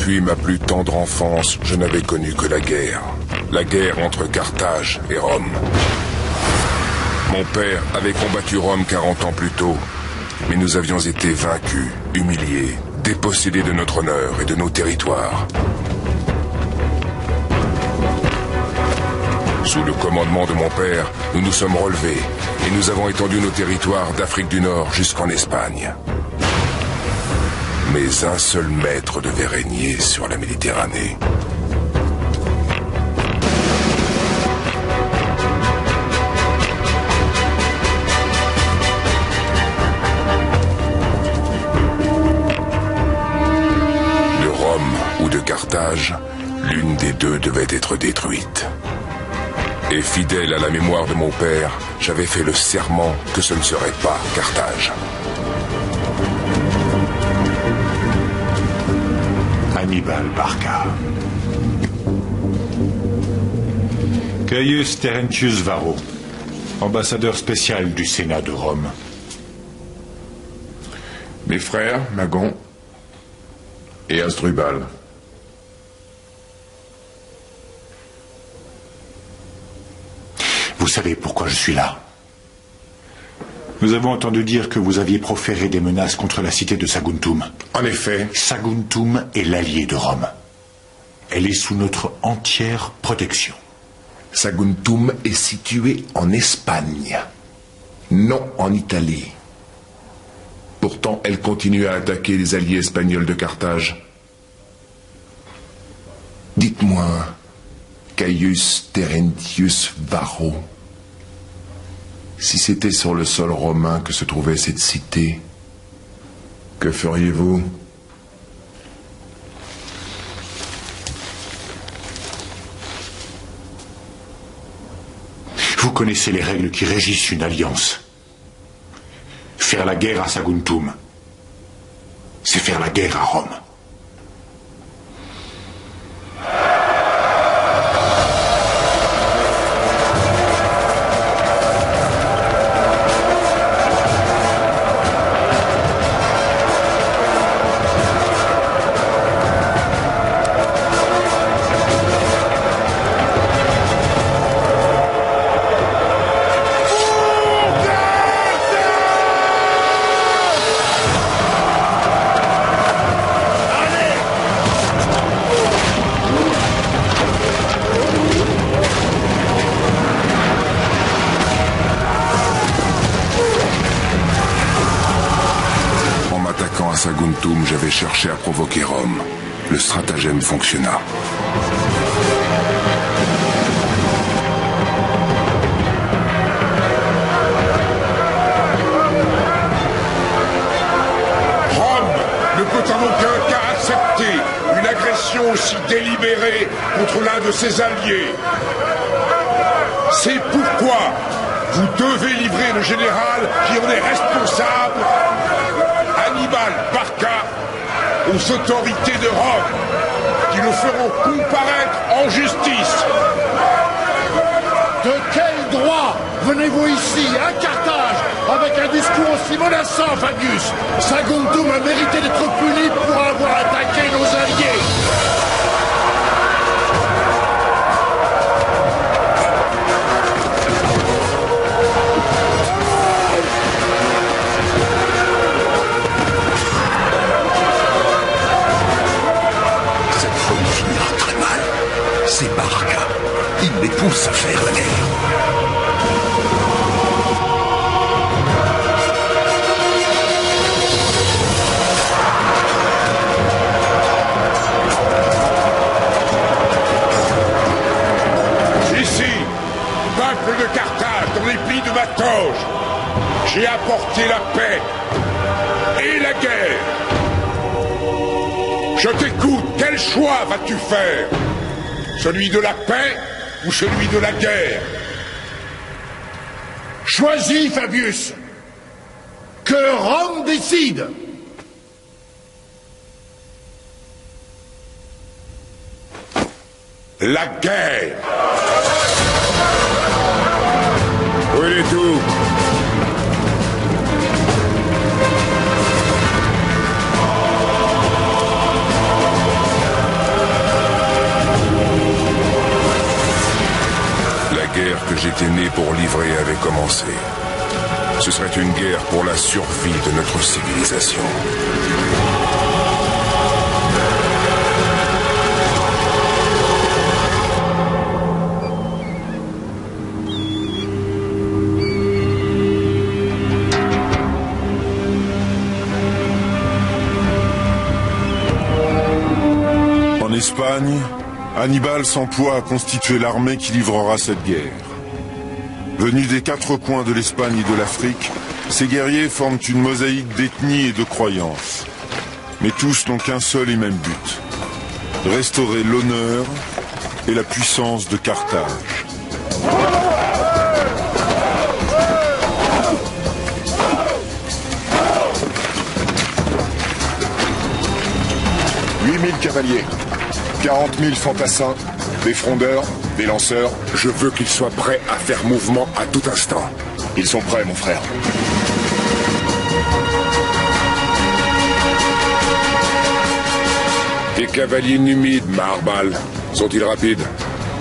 Depuis ma plus tendre enfance, je n'avais connu que la guerre. La guerre entre Carthage et Rome. Mon père avait combattu Rome 40 ans plus tôt, mais nous avions été vaincus, humiliés, dépossédés de notre honneur et de nos territoires. Sous le commandement de mon père, nous nous sommes relevés et nous avons étendu nos territoires d'Afrique du Nord jusqu'en Espagne. Mais un seul maître devait régner sur la Méditerranée. De Rome ou de Carthage, l'une des deux devait être détruite. Et fidèle à la mémoire de mon père, j'avais fait le serment que ce ne serait pas Carthage. Hannibal Barca. Gaius Terentius Varro, ambassadeur spécial du Sénat de Rome. Mes frères, Magon et Asdrubal. Vous savez pourquoi je suis là? Nous avons entendu dire que vous aviez proféré des menaces contre la cité de Saguntum. En effet. Saguntum est l'allié de Rome. Elle est sous notre entière protection. Saguntum est située en Espagne, non en Italie. Pourtant, elle continue à attaquer les alliés espagnols de Carthage. Dites-moi, Gaius Terentius Varro, si c'était sur le sol romain que se trouvait cette cité, que feriez-vous? Vous connaissez les règles qui régissent une alliance. Faire la guerre à Saguntum, c'est faire la guerre à Rome. Saguntum, j'avais cherché à provoquer Rome. Le stratagème fonctionna. Rome ne peut en aucun cas accepter une agression aussi délibérée contre l'un de ses alliés. C'est pourquoi vous devez livrer le général qui en est responsable, Hannibal Barca, aux autorités de Rome, qui le feront comparaître en justice. De quel droit venez-vous ici, à Carthage, avec un discours aussi menaçant, Fabius? Saguntum a mérité d'être puni pour avoir attaqué nos alliés. C'est Barca. Il les pousse à faire la guerre. Ici, peuple de Carthage, dans les plis de ma toge, j'ai apporté la paix et la guerre. Je t'écoute, quel choix vas-tu faire? Celui de la paix ou celui de la guerre? Choisis, Fabius. Que Rome décide. La guerre. Brûlez tout. commencer. Ce serait une guerre pour la survie de notre civilisation. En Espagne, Hannibal s'emploie à constituer l'armée qui livrera cette guerre. Venus des 4 coins de l'Espagne et de l'Afrique, ces guerriers forment une mosaïque d'ethnies et de croyances. Mais tous n'ont qu'un seul et même but: restaurer l'honneur et la puissance de Carthage. 8000 cavaliers, 40 000 fantassins, des frondeurs, des lanceurs. Je veux qu'ils soient prêts à faire mouvement à tout instant. Ils sont prêts, mon frère. Les cavaliers numides, Maharbal, sont-ils rapides?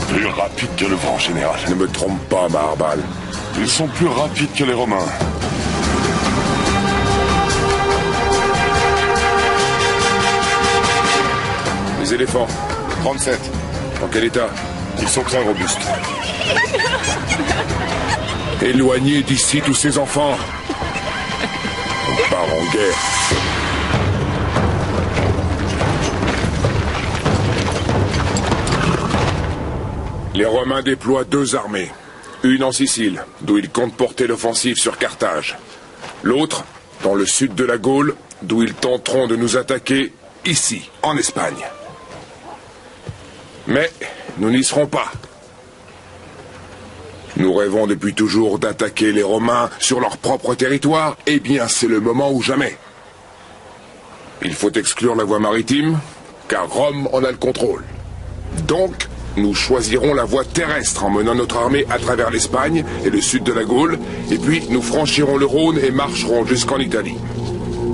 Plus rapides que le vent, général. Ne me trompe pas, Maharbal. Ils sont plus rapides que les Romains. Les éléphants, 37. dans quel état? Ils sont très robustes. Éloignez d'ici tous ces enfants. On part en guerre. Les Romains déploient 2 armées. Une en Sicile, d'où ils comptent porter l'offensive sur Carthage. L'autre, dans le sud de la Gaule, d'où ils tenteront de nous attaquer ici, en Espagne. Mais nous n'y serons pas. Nous rêvons depuis toujours d'attaquer les Romains sur leur propre territoire. Eh bien, c'est le moment ou jamais. Il faut exclure la voie maritime, car Rome en a le contrôle. Donc, nous choisirons la voie terrestre en menant notre armée à travers l'Espagne et le sud de la Gaule, et puis nous franchirons le Rhône et marcherons jusqu'en Italie.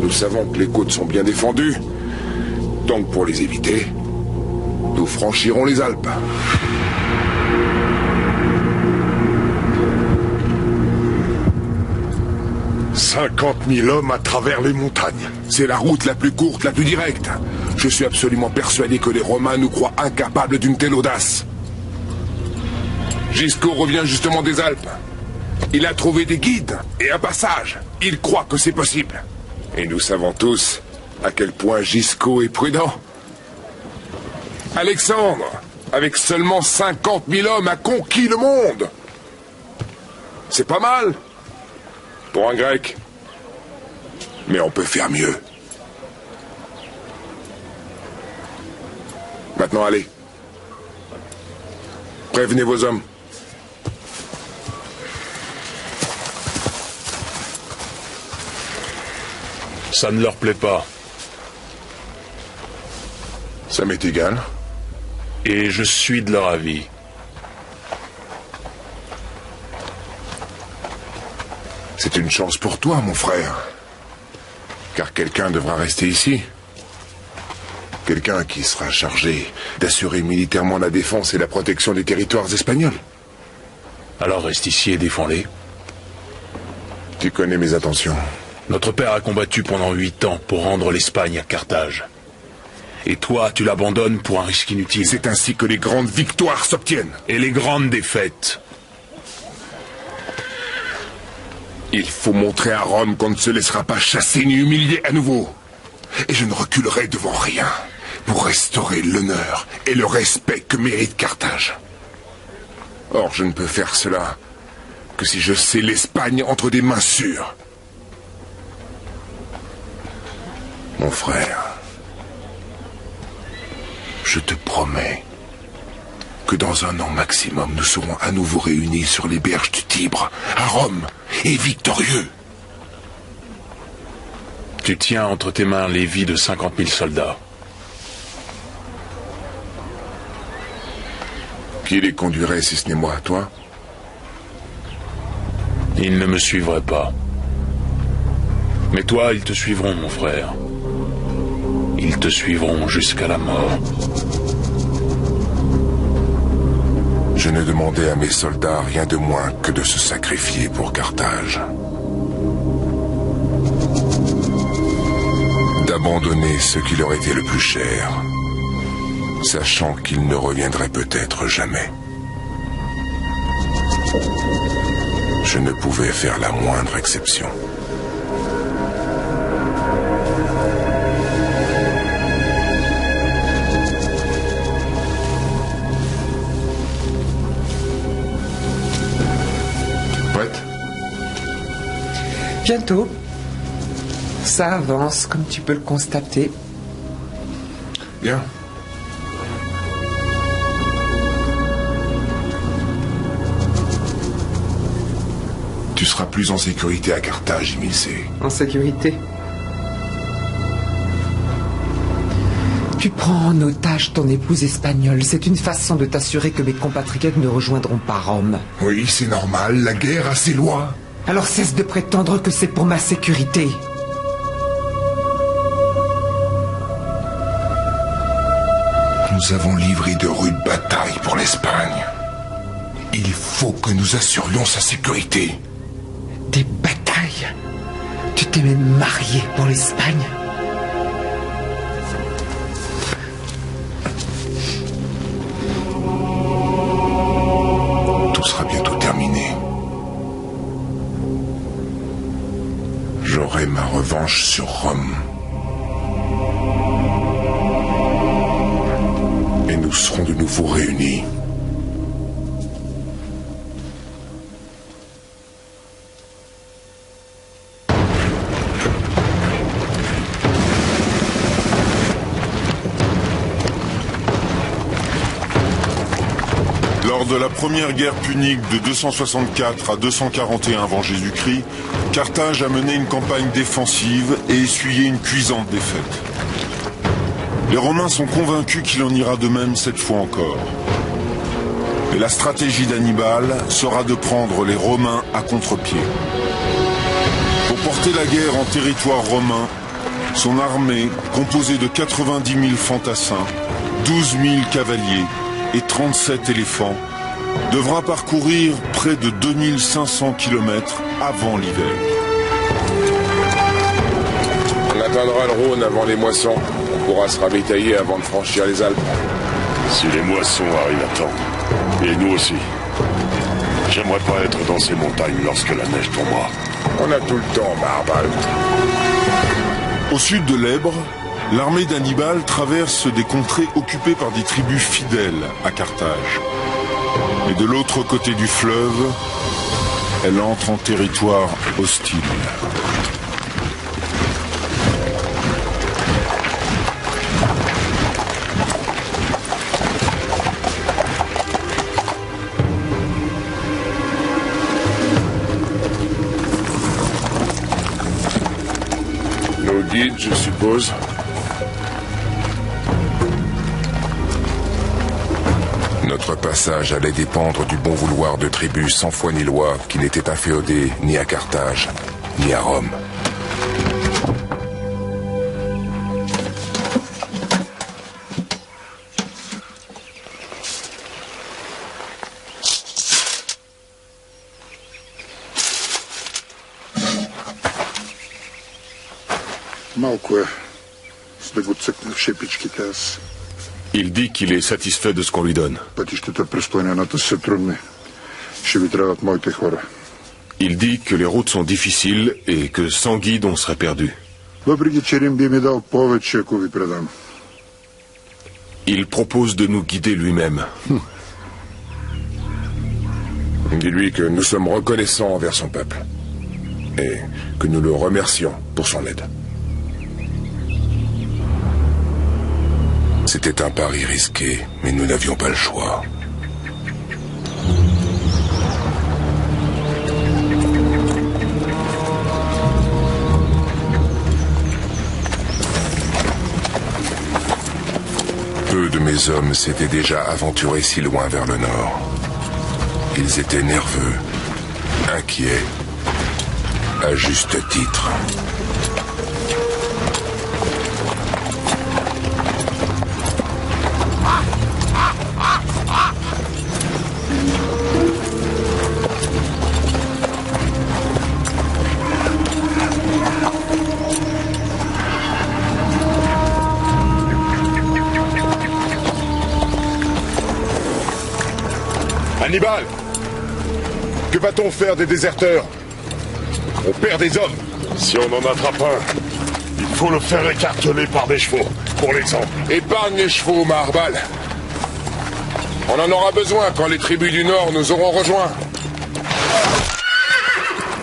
Nous savons que les côtes sont bien défendues, donc pour les éviter, nous franchirons les Alpes. « 50 000 hommes à travers les montagnes. C'est la route la plus courte, la plus directe. Je suis absolument persuadé que les Romains nous croient incapables d'une telle audace. Gisco revient justement des Alpes. Il a trouvé des guides et un passage. Il croit que c'est possible. Et nous savons tous à quel point Gisco est prudent. Alexandre, avec seulement 50 000 hommes, a conquis le monde. C'est pas mal pour un Grec. Mais on peut faire mieux. Maintenant, allez. Prévenez vos hommes. Ça ne leur plaît pas. Ça m'est égal. Et je suis de leur avis. C'est une chance pour toi, mon frère. Car quelqu'un devra rester ici. Quelqu'un qui sera chargé d'assurer militairement la défense et la protection des territoires espagnols. Alors reste ici et défends-les. Tu connais mes intentions. Notre père a combattu pendant 8 ans pour rendre l'Espagne à Carthage. Et toi, tu l'abandonnes pour un risque inutile. C'est ainsi que les grandes victoires s'obtiennent. Et les grandes défaites. Il faut montrer à Rome qu'on ne se laissera pas chasser ni humilier à nouveau. Et je ne reculerai devant rien pour restaurer l'honneur et le respect que mérite Carthage. Or, je ne peux faire cela que si je sais l'Espagne entre des mains sûres. Mon frère, je te promets que dans 1 an maximum, nous serons à nouveau réunis sur les berges du Tibre, à Rome, et victorieux. Tu tiens entre tes mains les vies de 50 000 soldats. Qui les conduirait si ce n'est moi, toi? Ils ne me suivraient pas. Mais toi, ils te suivront, mon frère. Ils te suivront jusqu'à la mort. Je ne demandais à mes soldats rien de moins que de se sacrifier pour Carthage. D'abandonner ce qui leur était le plus cher, sachant qu'ils ne reviendraient peut-être jamais. Je ne pouvais faire la moindre exception. Prête? Bientôt. Ça avance, comme tu peux le constater. Bien. Tu seras plus en sécurité à Carthage, Imilcé. En sécurité. Tu prends en otage ton épouse espagnole. C'est une façon de t'assurer que mes compatriotes ne rejoindront pas Rome. Oui, c'est normal, la guerre a ses lois. Alors cesse de prétendre que c'est pour ma sécurité. Nous avons livré de rudes batailles pour l'Espagne. Il faut que nous assurions sa sécurité. Des batailles? Tu t'es même marié pour l'Espagne? Tout sera bientôt terminé. J'aurai ma revanche sur Rome. Et nous serons de nouveau réunis. Lors de la première guerre punique de 264 à 241 avant Jésus-Christ, Carthage a mené une campagne défensive et essuyé une cuisante défaite. Les Romains sont convaincus qu'il en ira de même cette fois encore. Mais la stratégie d'Hannibal sera de prendre les Romains à contre-pied. Pour porter la guerre en territoire romain, son armée, composée de 90 000 fantassins, 12 000 cavaliers et 37 éléphants, devra parcourir près de 2500 km avant l'hiver. On atteindra le Rhône avant les moissons. On pourra se ravitailler avant de franchir les Alpes. Si les moissons arrivent à temps, et nous aussi. J'aimerais pas être dans ces montagnes lorsque la neige tombera. On a tout le temps, Barbalt. Au sud de l'Èbre, l'armée d'Hannibal traverse des contrées occupées par des tribus fidèles à Carthage. Et de l'autre côté du fleuve, elle entre en territoire hostile. Nos guides, je suppose. Notre passage allait dépendre du bon vouloir de tribus sans foi ni loi qui n'étaient inféodées ni à Carthage, ni à Rome. Il dit qu'il est satisfait de ce qu'on lui donne. Il dit que les routes sont difficiles et que sans guide on serait perdu. Il propose de nous guider lui-même. Dis-lui que nous sommes reconnaissants envers son peuple et que nous le remercions pour son aide. C'était un pari risqué, mais nous n'avions pas le choix. Peu de mes hommes s'étaient déjà aventurés si loin vers le nord. Ils étaient nerveux, inquiets, à juste titre. Hannibal! Que va-t-on faire des déserteurs? On perd des hommes. Si on en attrape un, il faut le faire écarteler par des chevaux, pour l'exemple. Épargne les chevaux, Maharbal. On en aura besoin quand les tribus du Nord nous auront rejoints.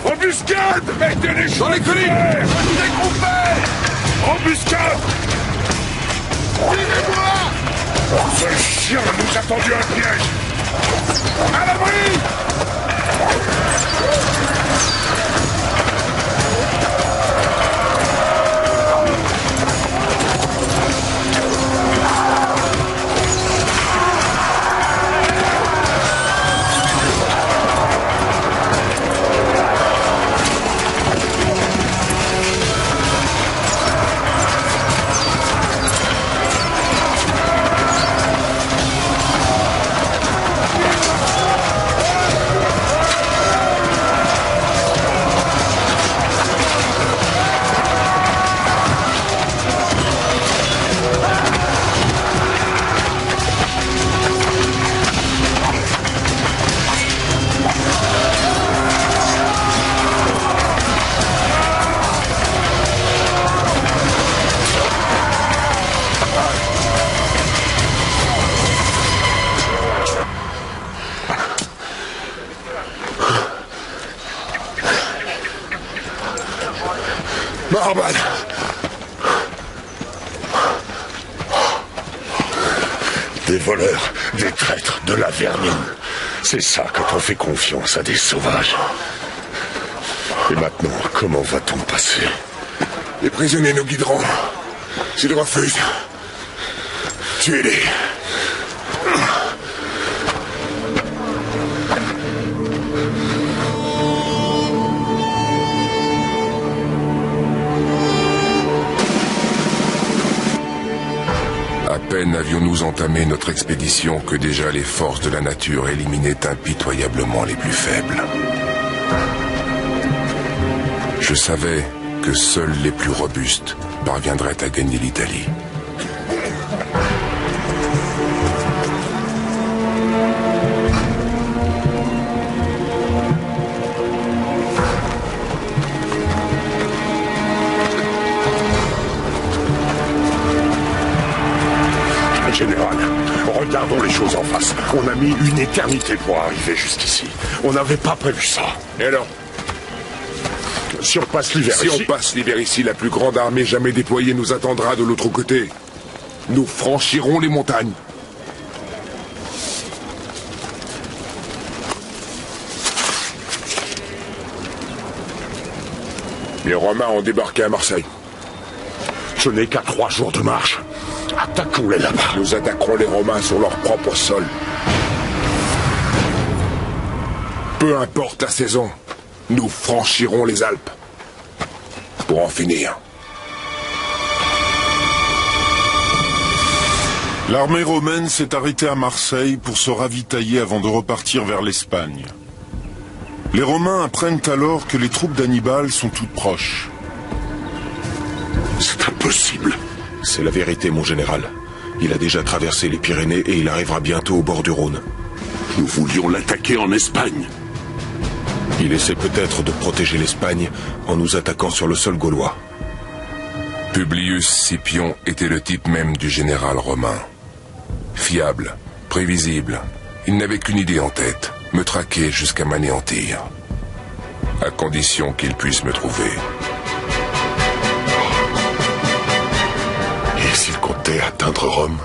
Embuscade! Mettez les chevaux dans les collines! Dégroupez! Embuscade! Suivez-moi! Ce chien nous a tendu un piège! À l'abri! Maharbal! Des voleurs, des traîtres, de la vermine. C'est ça quand on fait confiance à des sauvages. Et maintenant, comment va-t-on passer? Les prisonniers nous guideront. S'ils refusent, tuez-les. À peine avions-nous entamé notre expédition que déjà les forces de la nature éliminaient impitoyablement les plus faibles. Je savais que seuls les plus robustes parviendraient à gagner l'Italie. Général, regardons les choses en face. On a mis une éternité pour arriver jusqu'ici. On n'avait pas prévu ça. Et alors? Si on passe l'hiver Si ici... on passe l'hiver ici, la plus grande armée jamais déployée nous attendra de l'autre côté. Nous franchirons les montagnes. Les Romains ont débarqué à Marseille. Ce n'est qu'à 3 jours de marche. Attaquons-les là-bas. Nous attaquerons les Romains sur leur propre sol. Peu importe la saison, nous franchirons les Alpes. Pour en finir. L'armée romaine s'est arrêtée à Marseille pour se ravitailler avant de repartir vers l'Espagne. Les Romains apprennent alors que les troupes d'Hannibal sont toutes proches. C'est impossible. C'est la vérité, mon général. Il a déjà traversé les Pyrénées et il arrivera bientôt au bord du Rhône. Nous voulions l'attaquer en Espagne. Il essaie peut-être de protéger l'Espagne en nous attaquant sur le sol gaulois. Publius Scipion était le type même du général romain. Fiable, prévisible, il n'avait qu'une idée en tête, me traquer jusqu'à m'anéantir. À condition qu'il puisse me trouver. Et s'il comptait atteindre Rome?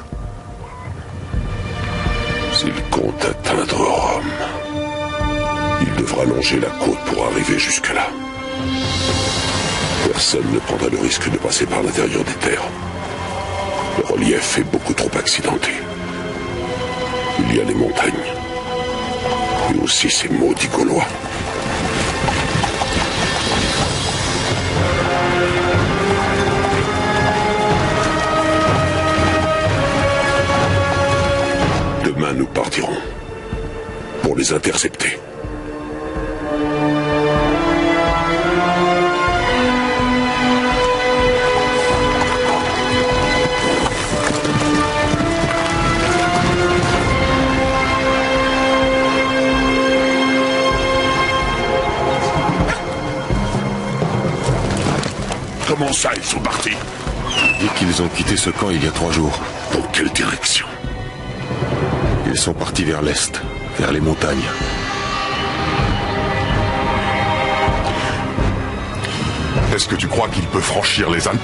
S'il compte atteindre Rome, il devra longer la côte pour arriver jusque-là. Personne ne prendra le risque de passer par l'intérieur des terres. Le relief est beaucoup trop accidenté. Il y a les montagnes. Et aussi ces maudits Gaulois. Demain, nous partirons pour les intercepter. Comment ça, ils sont partis? Dit qu'ils ont quitté ce camp il y a 3 jours. Dans quelle direction? Ils sont partis vers l'est, vers les montagnes. Est-ce que tu crois qu'il peut franchir les Alpes?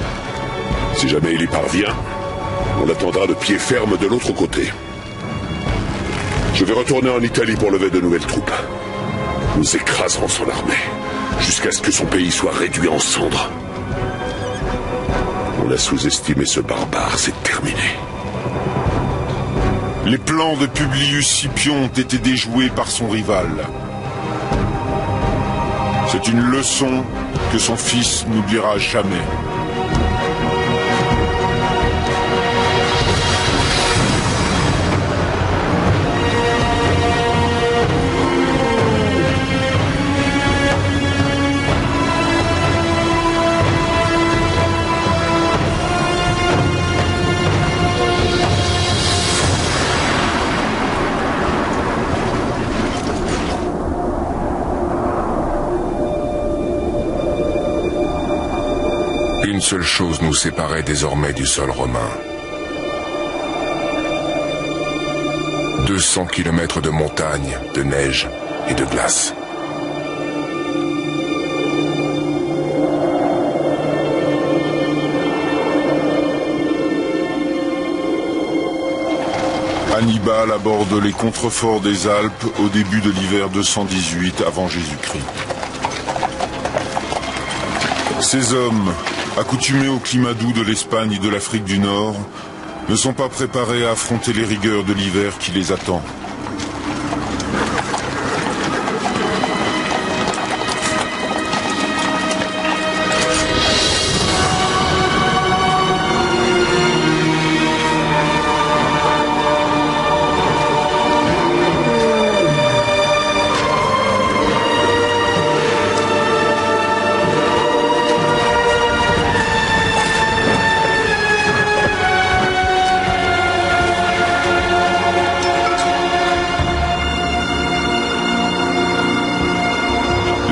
Si jamais il y parvient, on l'attendra de pied ferme de l'autre côté. Je vais retourner en Italie pour lever de nouvelles troupes. Nous écraserons son armée, jusqu'à ce que son pays soit réduit en cendres. On a sous-estimé ce barbare, c'est terminé. Les plans de Publius Scipion ont été déjoués par son rival. C'est une leçon que son fils n'oubliera jamais. Une seule chose nous séparait désormais du sol romain. 200 kilomètres de montagnes, de neige et de glace. Hannibal aborde les contreforts des Alpes au début de l'hiver 218 avant Jésus-Christ. Ces hommes, accoutumés au climat doux de l'Espagne et de l'Afrique du Nord, ne sont pas préparés à affronter les rigueurs de l'hiver qui les attend.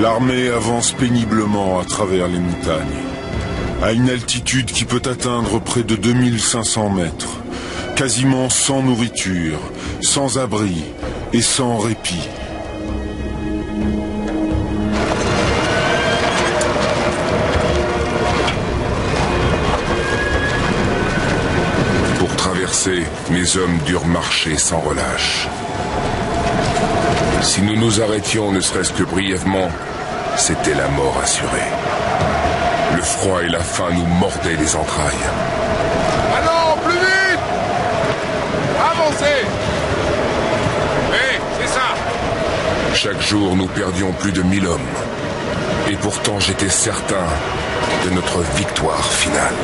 L'armée avance péniblement à travers les montagnes, à une altitude qui peut atteindre près de 2500 mètres, quasiment sans nourriture, sans abri et sans répit. Pour traverser, mes hommes durent marcher sans relâche. Si nous nous arrêtions ne serait-ce que brièvement, c'était la mort assurée. Le froid et la faim nous mordaient les entrailles. Allons, plus vite! Avancez! Hé, c'est ça! Chaque jour, nous perdions plus de 1000 hommes. Et pourtant, j'étais certain de notre victoire finale.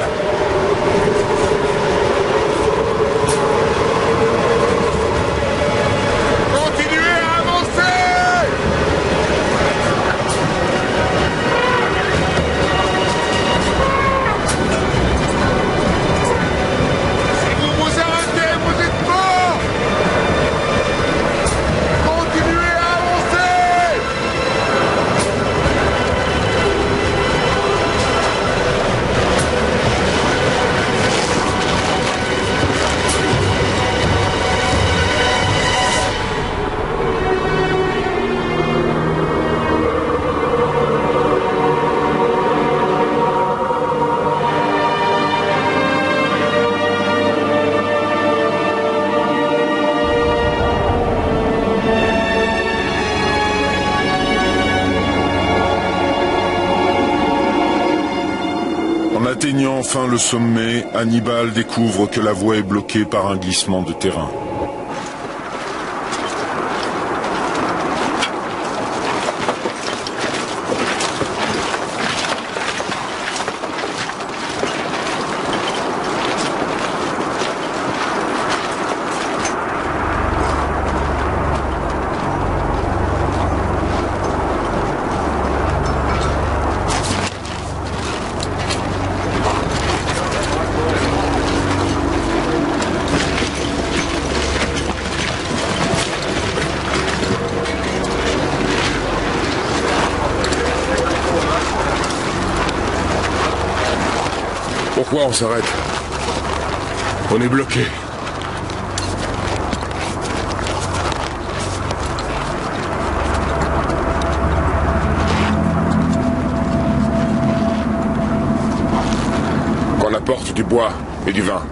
Atteignant enfin le sommet, Hannibal découvre que la voie est bloquée par un glissement de terrain. Pourquoi on s'arrête? On est bloqué. Qu'on apporte du bois et du vin.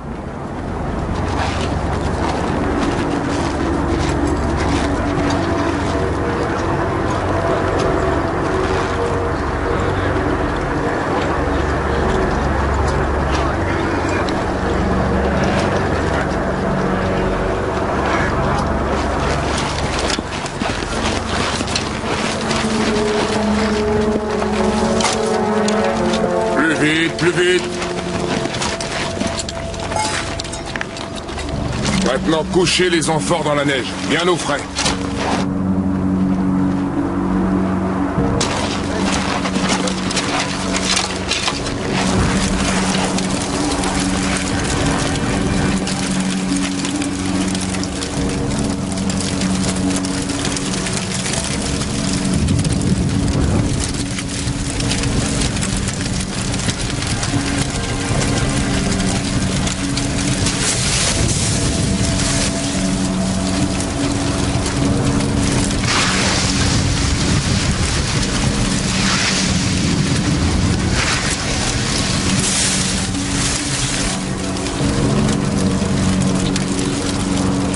Plus vite. Maintenant, couchez les amphores dans la neige, bien au frais.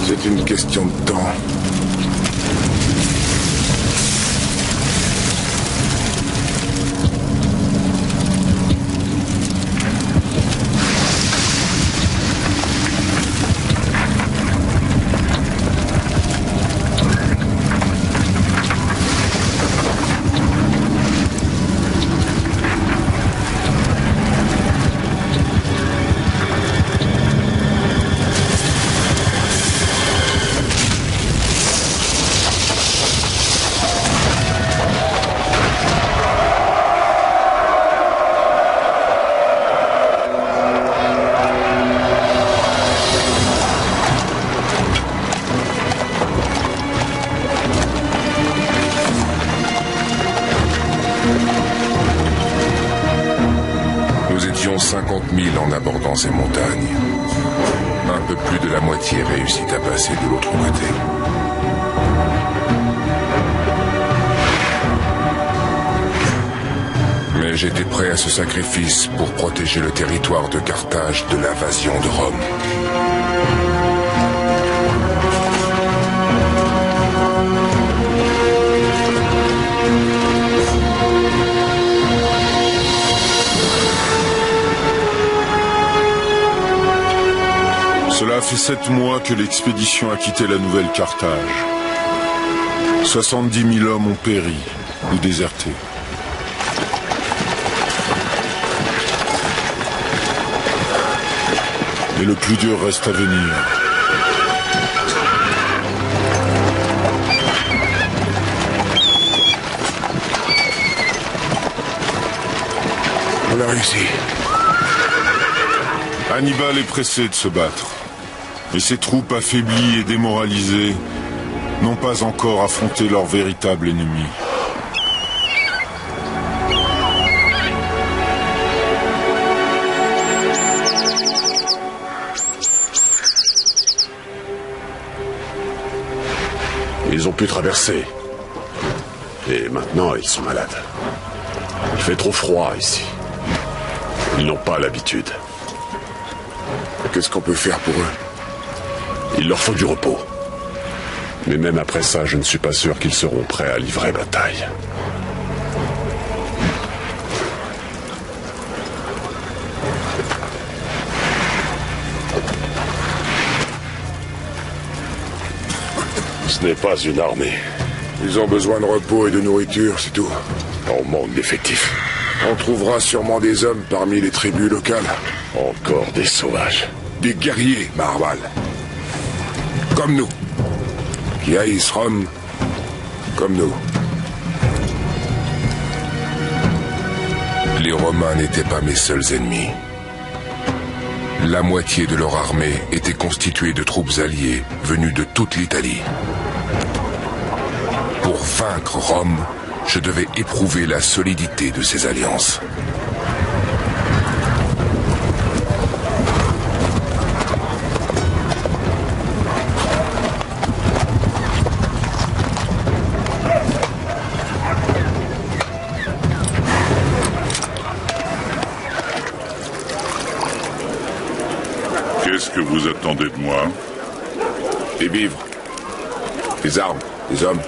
C'est une question de temps. Nous étions 50 000 en abordant ces montagnes. Un peu plus de la moitié réussit à passer de l'autre côté. Mais j'étais prêt à ce sacrifice pour protéger le territoire de Carthage de l'invasion de Rome. Cela fait 7 mois que l'expédition a quitté la nouvelle Carthage. 70 000 hommes ont péri ou déserté. Et le plus dur reste à venir. On a réussi. Hannibal est pressé de se battre. Et ses troupes affaiblies et démoralisées n'ont pas encore affronté leur véritable ennemi. Ils ont pu traverser. Et maintenant, ils sont malades. Il fait trop froid ici. Ils n'ont pas l'habitude. Qu'est-ce qu'on peut faire pour eux? Il leur faut du repos. Mais même après ça, je ne suis pas sûr qu'ils seront prêts à livrer bataille. Ce n'est pas une armée. Ils ont besoin de repos et de nourriture, c'est tout. On manque d'effectifs. On trouvera sûrement des hommes parmi les tribus locales. Encore des sauvages. Des guerriers, Maharbal. Comme nous. Qui haïssent Rome comme nous. Les Romains n'étaient pas mes seuls ennemis. La moitié de leur armée était constituée de troupes alliées venues de toute l'Italie. Pour vaincre Rome, je devais éprouver la solidité de ces alliances. Qu'est-ce que vous attendez de moi? Des vivres, des armes, des hommes.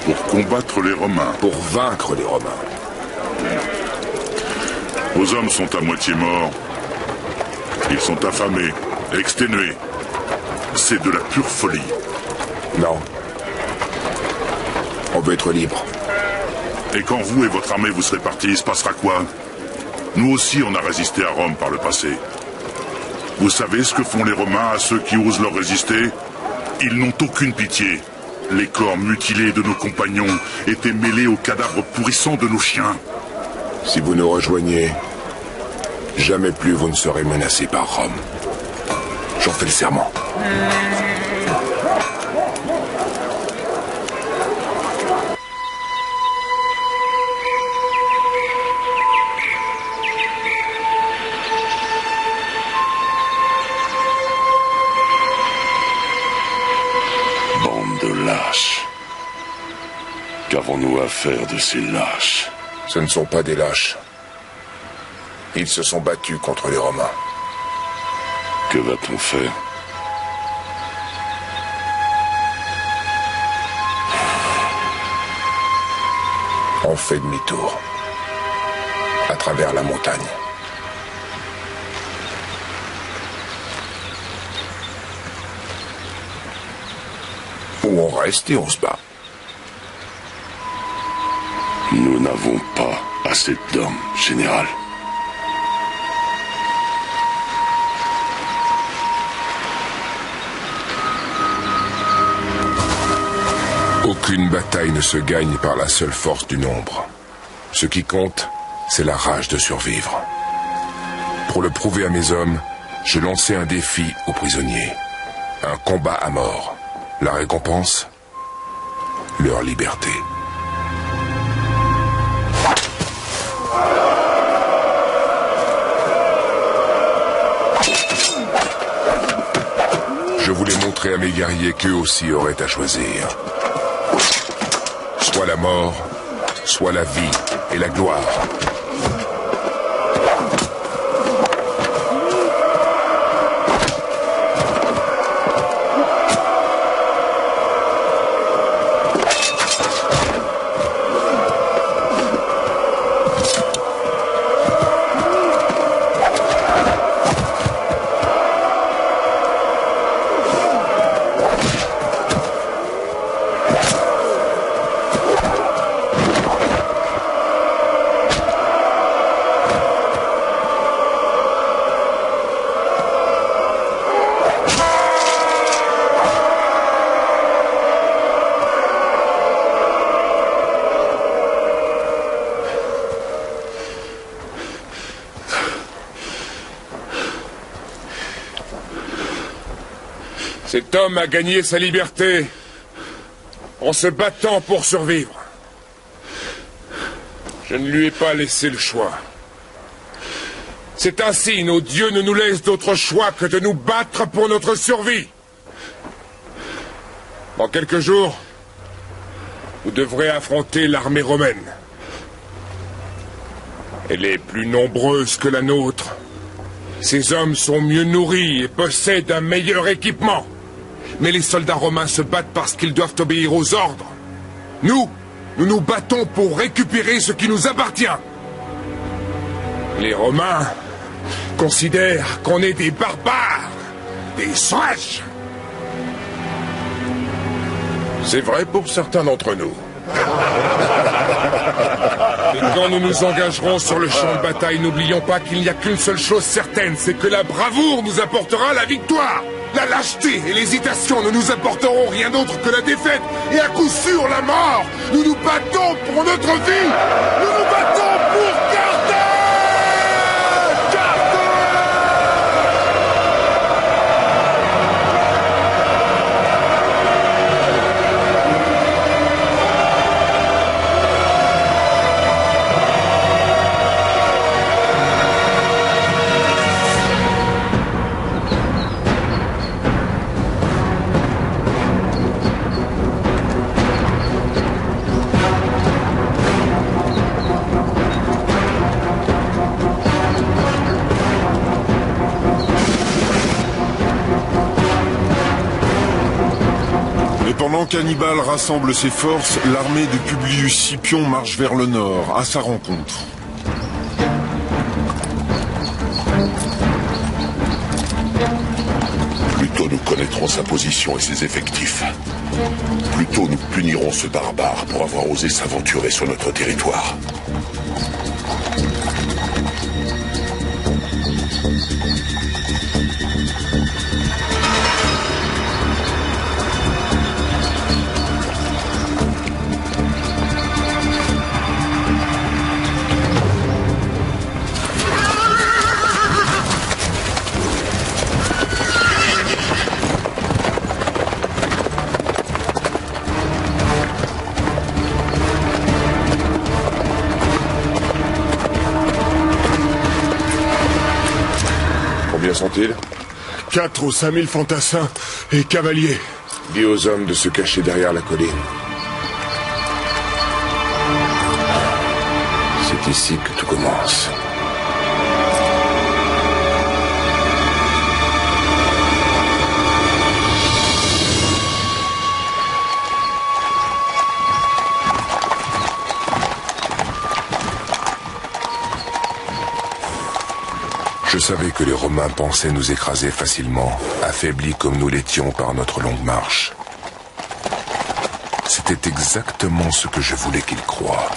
Pour combattre les Romains. Pour vaincre les Romains. Vos hommes sont à moitié morts. Ils sont affamés, exténués. C'est de la pure folie. Non. On veut être libre. Et quand vous et votre armée vous serez partis, il se passera quoi? Nous aussi, on a résisté à Rome par le passé. Vous savez ce que font les Romains à ceux qui osent leur résister? Ils n'ont aucune pitié. Les corps mutilés de nos compagnons étaient mêlés aux cadavres pourrissants de nos chiens. Si vous nous rejoignez, jamais plus vous ne serez menacés par Rome. J'en fais le serment. Qu'avons-nous à faire de ces lâches? Ce ne sont pas des lâches. Ils se sont battus contre les Romains. Que va-t-on faire? On fait demi-tour. À travers la montagne. Ou on reste et on se bat. Nous n'avons pas assez d'hommes, général. Aucune bataille ne se gagne par la seule force du nombre. Ce qui compte, c'est la rage de survivre. Pour le prouver à mes hommes, je lançais un défi aux prisonniers. Un combat à mort. La récompense? Leur liberté. Je voulais montrer à mes guerriers qu'eux aussi auraient à choisir. Soit la mort, soit la vie et la gloire. Cet homme a gagné sa liberté en se battant pour survivre. Je ne lui ai pas laissé le choix. C'est ainsi, nos dieux ne nous laissent d'autre choix que de nous battre pour notre survie. Dans quelques jours, vous devrez affronter l'armée romaine. Elle est plus nombreuse que la nôtre. Ces hommes sont mieux nourris et possèdent un meilleur équipement. Mais les soldats romains se battent parce qu'ils doivent obéir aux ordres. Nous nous battons pour récupérer ce qui nous appartient. Les Romains considèrent qu'on est des barbares, des sauvages. C'est vrai pour certains d'entre nous. Et quand nous nous engagerons sur le champ de bataille, n'oublions pas qu'il n'y a qu'une seule chose certaine, c'est que la bravoure nous apportera la victoire. La lâcheté et l'hésitation ne nous apporteront rien d'autre que la défaite et à coup sûr la mort. Nous nous battons pour notre vie. Nous nous battons pour Carthage. qu'Hannibal rassemble ses forces, l'armée de Publius Scipion marche vers le nord, à sa rencontre. Plus tôt nous connaîtrons sa position et ses effectifs, plus tôt nous punirons ce barbare pour avoir osé s'aventurer sur notre territoire. Combien sont-ils? 4 aux 5000 fantassins et cavaliers. Dis aux hommes de se cacher derrière la colline. C'est ici que tout commence. Je savais que les Romains pensaient nous écraser facilement, affaiblis comme nous l'étions par notre longue marche. C'était exactement ce que je voulais qu'ils croient.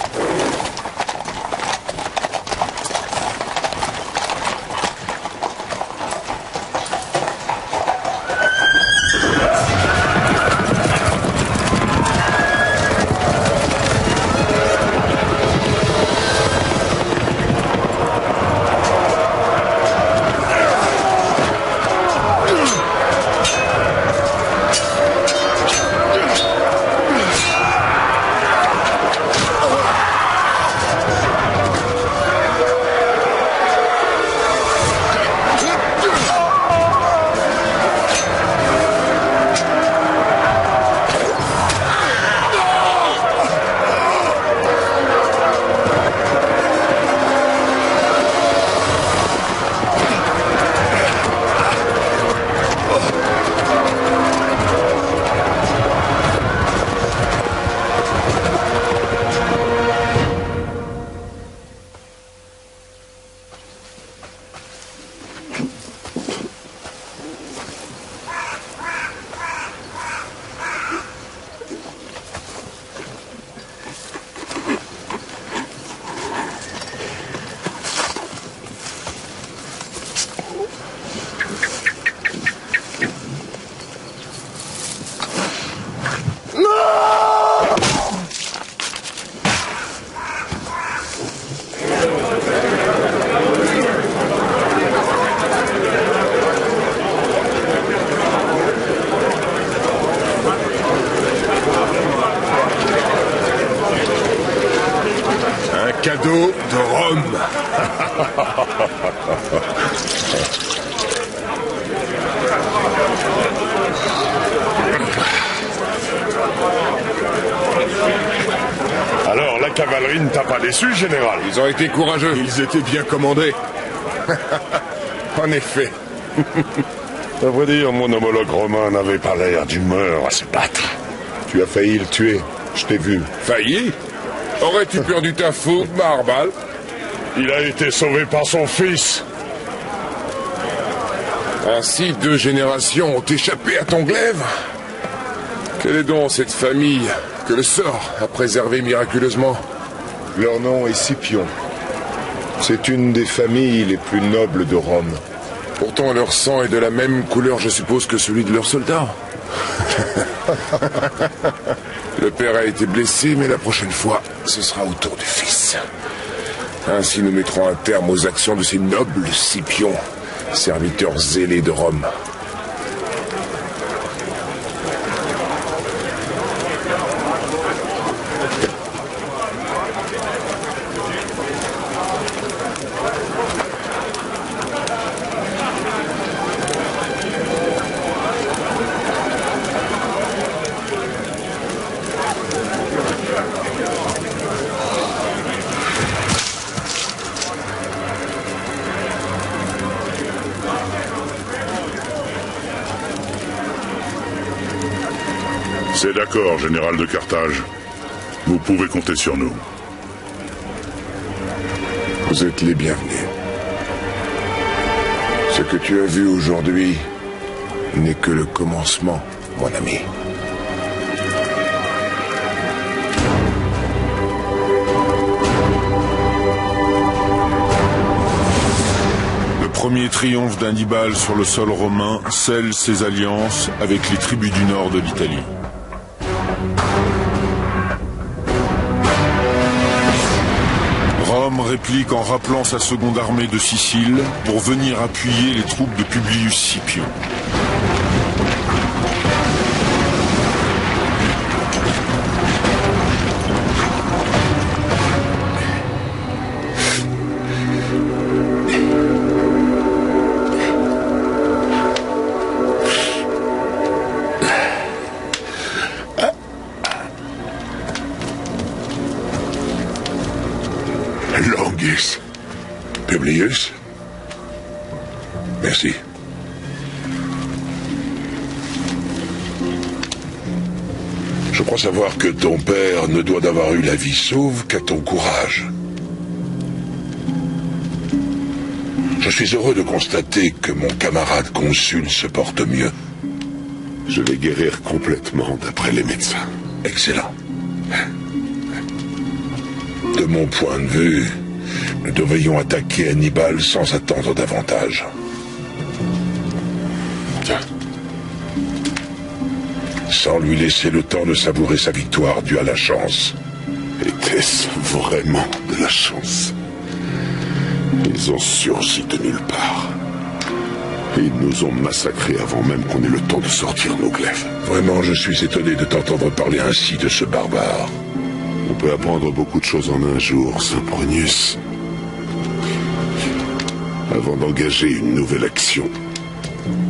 Cadeau de Rome. Alors, la cavalerie ne t'a pas déçu, général? Ils ont été courageux. Ils étaient bien commandés. En effet. À vrai dire, mon homologue romain n'avait pas l'air d'humeur à se battre. Tu as failli le tuer, je t'ai vu. Failli? Aurais-tu perdu ta fougue, Barbal? Il a été sauvé par son fils. Ainsi, 2 générations ont échappé à ton glaive. Quelle est donc cette famille que le sort a préservée miraculeusement? Leur nom est Scipion. C'est une des familles les plus nobles de Rome. Pourtant, leur sang est de la même couleur, je suppose, que celui de leurs soldats. Le père a été blessé, mais la prochaine fois, ce sera au tour du fils. Ainsi, nous mettrons un terme aux actions de ces nobles Scipions, serviteurs zélés de Rome. C'est d'accord, général de Carthage. Vous pouvez compter sur nous. Vous êtes les bienvenus. Ce que tu as vu aujourd'hui n'est que le commencement, mon ami. Le premier triomphe d'Hannibal sur le sol romain scelle ses alliances avec les tribus du nord de l'Italie. Rome réplique en rappelant sa seconde armée de Sicile pour venir appuyer les troupes de Publius Scipion. Publius? Merci. Je crois savoir que ton père ne doit d'avoir eu la vie sauve qu'à ton courage. Je suis heureux de constater que mon camarade consul se porte mieux. Je vais guérir complètement d'après les médecins. Excellent. De mon point de vue, nous devrions attaquer Hannibal sans attendre davantage. Tiens. Sans lui laisser le temps de savourer sa victoire due à la chance. Était-ce vraiment de la chance? Ils ont surgi de nulle part. Ils nous ont massacrés avant même qu'on ait le temps de sortir nos glaives. Vraiment, je suis étonné de t'entendre parler ainsi de ce barbare. On peut apprendre beaucoup de choses en un jour, Sempronius. Avant d'engager une nouvelle action,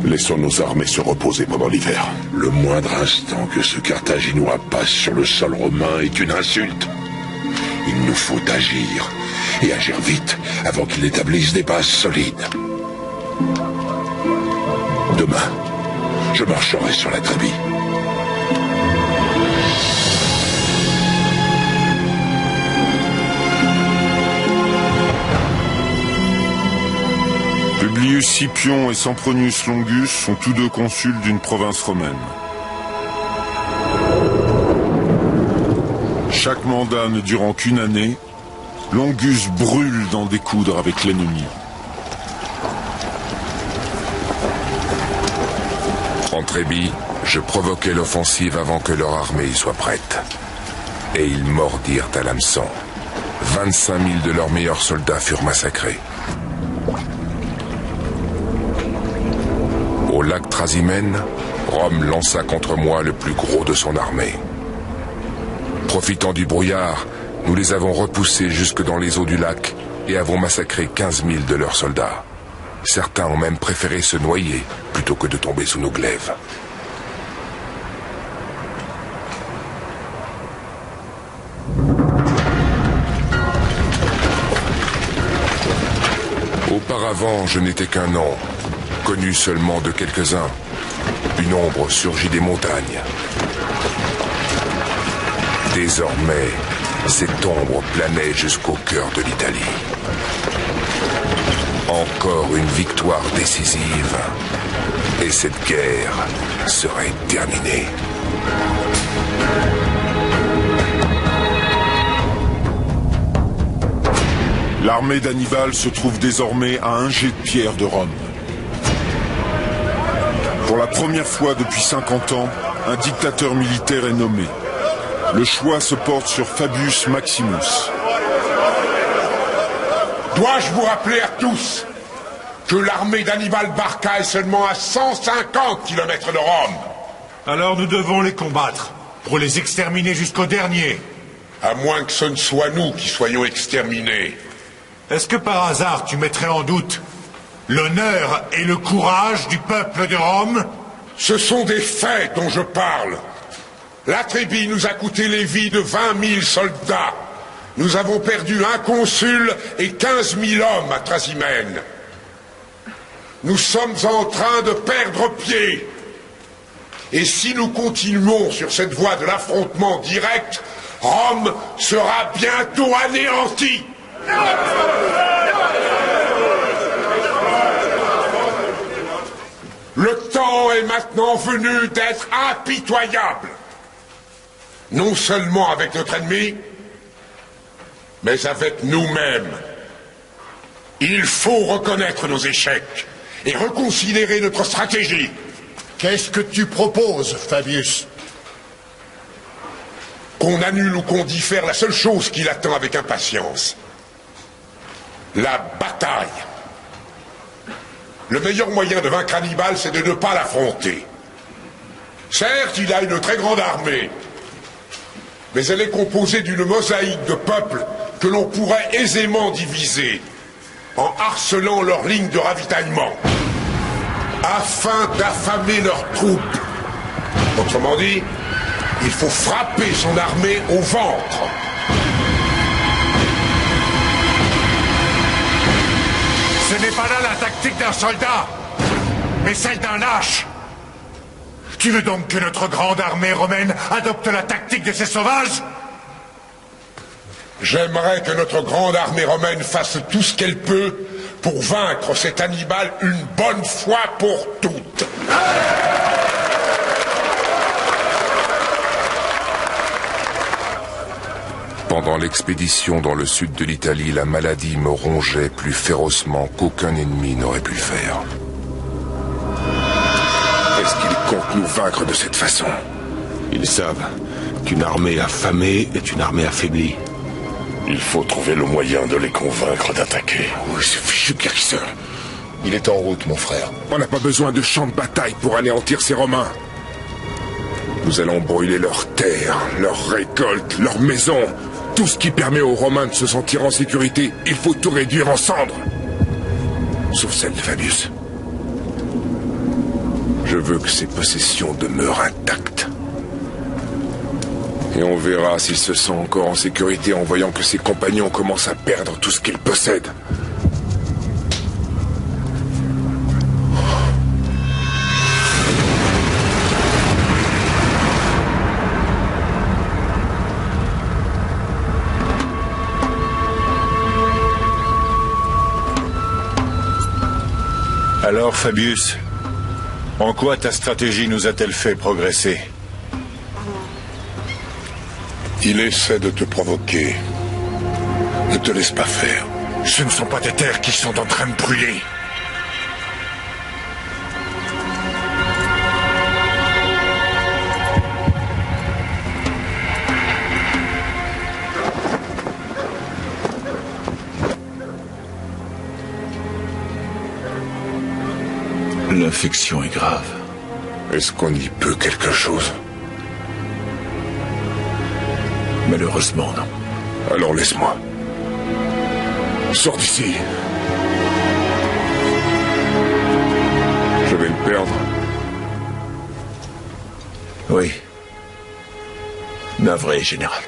laissons nos armées se reposer pendant l'hiver. Le moindre instant que ce Carthaginois passe sur le sol romain est une insulte. Il nous faut agir, et agir vite, avant qu'il établisse des bases solides. Demain, je marcherai sur la Trébie. Publius Scipion et Sempronius Longus sont tous deux consuls d'une province romaine. Chaque mandat ne durant qu'une année, Longus brûle d'en découdre avec l'ennemi. En Trébie, je provoquai l'offensive avant que leur armée y soit prête. Et ils mordirent à l'hameçon. 25 000 de leurs meilleurs soldats furent massacrés. Au lac Trasimène, Rome lança contre moi le plus gros de son armée. Profitant du brouillard, nous les avons repoussés jusque dans les eaux du lac et avons massacré 15 000 de leurs soldats. Certains ont même préféré se noyer plutôt que de tomber sous nos glaives. Auparavant, je n'étais qu'un nom, connu seulement de quelques-uns. Une ombre surgit des montagnes. Désormais, cette ombre planait jusqu'au cœur de l'Italie. Encore une victoire décisive, et cette guerre serait terminée. L'armée d'Hannibal se trouve désormais à un jet de pierre de Rome. Pour la première fois depuis 50 ans, un dictateur militaire est nommé. Le choix se porte sur Fabius Maximus. Dois-je vous rappeler à tous que l'armée d'Hannibal Barca est seulement à 150 km de Rome? Alors nous devons les combattre, pour les exterminer jusqu'au dernier. À moins que ce ne soit nous qui soyons exterminés. Est-ce que par hasard tu mettrais en doute l'honneur et le courage du peuple de Rome? Ce sont des faits dont je parle. La Trébie nous a coûté les vies de 20 000 soldats. Nous avons perdu un consul et 15 000 hommes à Trasimène. Nous sommes en train de perdre pied. Et si nous continuons sur cette voie de l'affrontement direct, Rome sera bientôt anéantie. Le temps est maintenant venu d'être impitoyable. Non seulement avec notre ennemi, mais avec nous-mêmes. Il faut reconnaître nos échecs et reconsidérer notre stratégie. Qu'est-ce que tu proposes, Fabius? Qu'on annule ou qu'on diffère la seule chose qui l'attend avec impatience. La bataille. Le meilleur moyen de vaincre Hannibal, c'est de ne pas l'affronter. Certes, il a une très grande armée, mais elle est composée d'une mosaïque de peuples que l'on pourrait aisément diviser en harcelant leurs lignes de ravitaillement, afin d'affamer leurs troupes. Autrement dit, il faut frapper son armée au ventre. Ce n'est pas là la tactique d'un soldat, mais celle d'un lâche. Tu veux donc que notre grande armée romaine adopte la tactique de ces sauvages? J'aimerais que notre grande armée romaine fasse tout ce qu'elle peut pour vaincre cet Hannibal une bonne fois pour toutes. Pendant l'expédition dans le sud de l'Italie, la maladie me rongeait plus férocement qu'aucun ennemi n'aurait pu faire. Est-ce qu'ils comptent nous vaincre de cette façon? Ils savent qu'une armée affamée est une armée affaiblie. Il faut trouver le moyen de les convaincre d'attaquer. Oui, ce fichu guérisseur. Il est en route, mon frère. On n'a pas besoin de champs de bataille pour anéantir ces Romains. Nous allons brûler leurs terres, leurs récoltes, leurs maisons. Tout ce qui permet aux Romains de se sentir en sécurité, il faut tout réduire en cendres. Sauf celle de Fabius. Je veux que ses possessions demeurent intactes. Et on verra s'il se sent encore en sécurité en voyant que ses compagnons commencent à perdre tout ce qu'ils possèdent. Alors, Fabius, en quoi ta stratégie nous a-t-elle fait progresser? Il essaie de te provoquer. Ne te laisse pas faire. Ce ne sont pas des terres qui sont en train de brûler. L'infection est grave. Est-ce qu'on y peut quelque chose? Malheureusement, non. Alors laisse-moi. Sors d'ici. Je vais le perdre. Oui. Navré, général.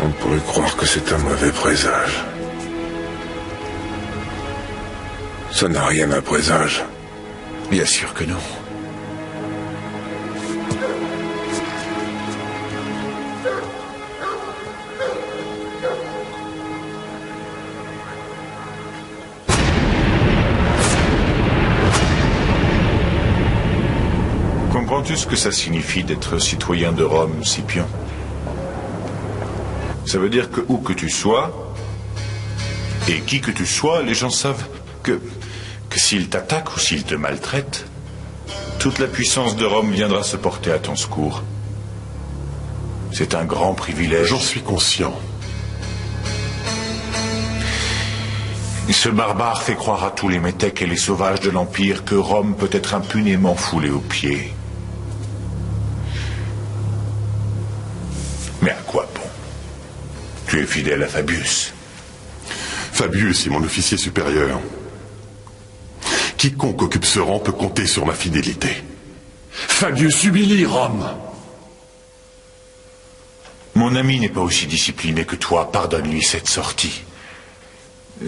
On pourrait croire que c'est un mauvais présage. Ça n'a rien à présage. Bien sûr que non. Comprends-tu ce que ça signifie d'être citoyen de Rome, Scipion? Ça veut dire que où que tu sois, et qui que tu sois, les gens savent que s'ils t'attaquent ou s'ils te maltraitent, toute la puissance de Rome viendra se porter à ton secours. C'est un grand privilège. J'en suis conscient. Ce barbare fait croire à tous les métèques et les sauvages de l'Empire que Rome peut être impunément foulée aux pieds. Mais à quoi bon? Tu es fidèle à Fabius. Fabius est mon officier supérieur. Quiconque occupe ce rang peut compter sur ma fidélité. Fabius humilie Rome. Mon ami n'est pas aussi discipliné que toi. Pardonne-lui cette sortie.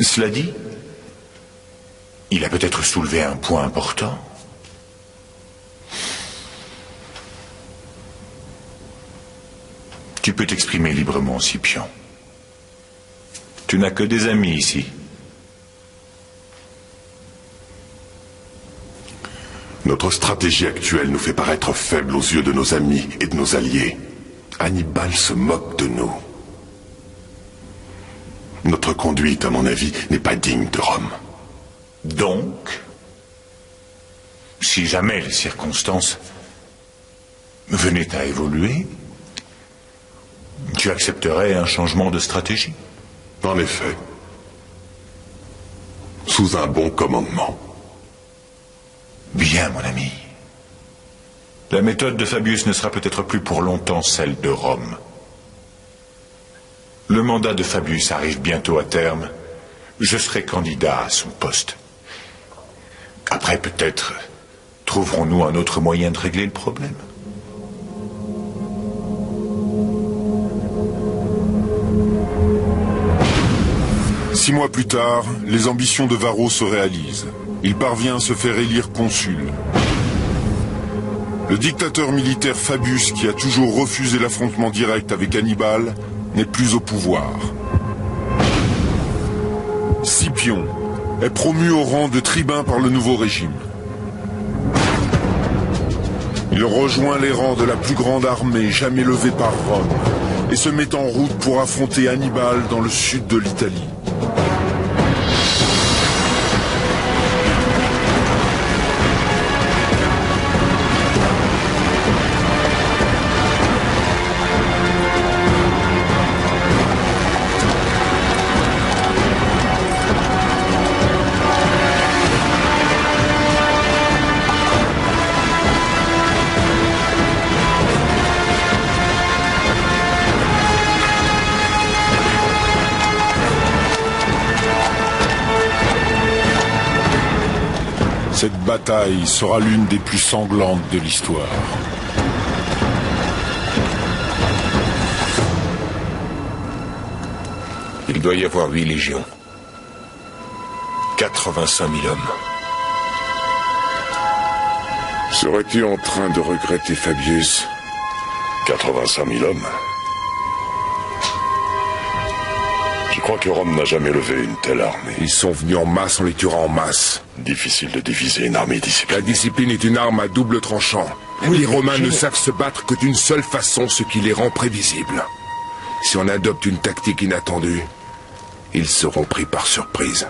Cela dit, il a peut-être soulevé un point important. Tu peux t'exprimer librement, Scipion. Tu n'as que des amis ici. Notre stratégie actuelle nous fait paraître faibles aux yeux de nos amis et de nos alliés. Hannibal se moque de nous. Notre conduite, à mon avis, n'est pas digne de Rome. Donc, si jamais les circonstances venaient à évoluer, tu accepterais un changement de stratégie? En effet. Sous un bon commandement. Bien, mon ami. La méthode de Fabius ne sera peut-être plus pour longtemps celle de Rome. Le mandat de Fabius arrive bientôt à terme. Je serai candidat à son poste. Après, peut-être, trouverons-nous un autre moyen de régler le problème. Six mois plus tard, les ambitions de Varro se réalisent. Il parvient à se faire élire consul. Le dictateur militaire Fabius, qui a toujours refusé l'affrontement direct avec Hannibal, n'est plus au pouvoir. Scipion est promu au rang de tribun par le nouveau régime. Il rejoint les rangs de la plus grande armée jamais levée par Rome et se met en route pour affronter Hannibal dans le sud de l'Italie. Cette bataille sera l'une des plus sanglantes de l'histoire. Il doit y avoir 8 légions. 85 000 hommes. Serais-tu en train de regretter Fabius? 85 000 hommes. Je crois que Rome n'a jamais levé une telle armée. Ils sont venus en masse, on les tuera en masse. Difficile de diviser une armée disciplinée. La discipline est une arme à double tranchant. Les Romains ne savent se battre que d'une seule façon, ce qui les rend prévisibles. Si on adopte une tactique inattendue, ils seront pris par surprise.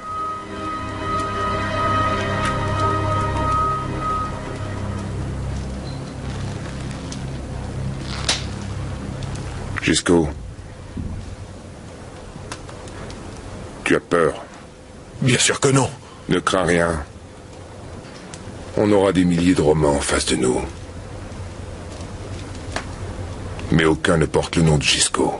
Gisco, tu as peur? Bien sûr que non. Ne crains rien. On aura des milliers de Romains en face de nous. Mais aucun ne porte le nom de Gisco.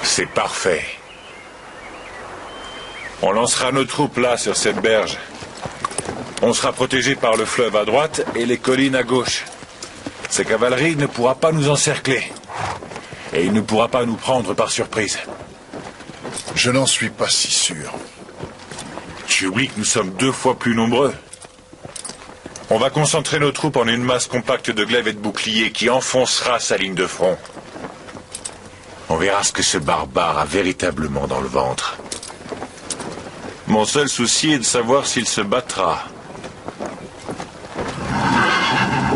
C'est parfait. On lancera nos troupes là, sur cette berge. On sera protégé par le fleuve à droite et les collines à gauche. Cette cavalerie ne pourra pas nous encercler. Et il ne pourra pas nous prendre par surprise. Je n'en suis pas si sûr. Tu oublies que nous sommes 2 fois plus nombreux. On va concentrer nos troupes en une masse compacte de glaives et de boucliers qui enfoncera sa ligne de front. On verra ce que ce barbare a véritablement dans le ventre. Mon seul souci est de savoir s'il se battra.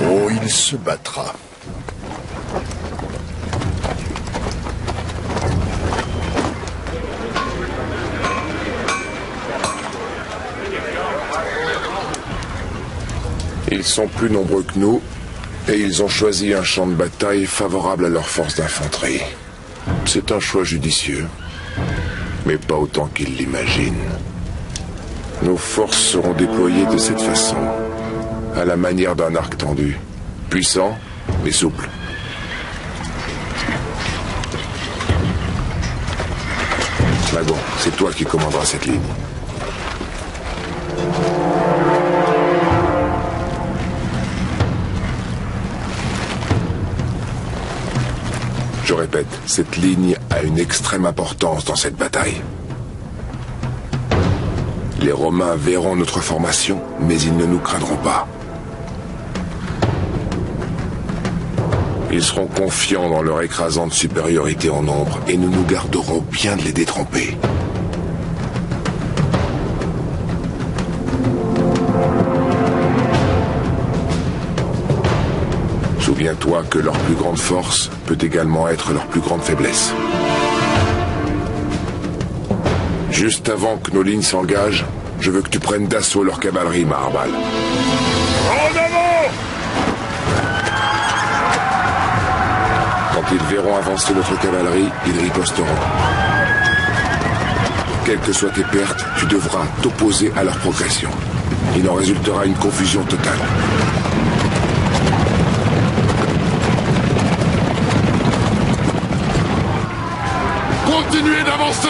Oh, il se battra. Ils sont plus nombreux que nous, et ils ont choisi un champ de bataille favorable à leur force d'infanterie. C'est un choix judicieux, mais pas autant qu'ils l'imaginent. Nos forces seront déployées de cette façon, à la manière d'un arc tendu, puissant mais souple. Magon, c'est toi qui commanderas cette ligne. Je répète, cette ligne a une extrême importance dans cette bataille. Les Romains verront notre formation, mais ils ne nous craindront pas. Ils seront confiants dans leur écrasante supériorité en nombre, et nous nous garderons bien de les détromper. Souviens-toi que leur plus grande force peut également être leur plus grande faiblesse. Juste avant que nos lignes s'engagent, je veux que tu prennes d'assaut leur cavalerie, Maharbal. En avant! Quand ils verront avancer notre cavalerie, ils riposteront. Quelles que soient tes pertes, tu devras t'opposer à leur progression. Il en résultera une confusion totale. Continuez d'avancer!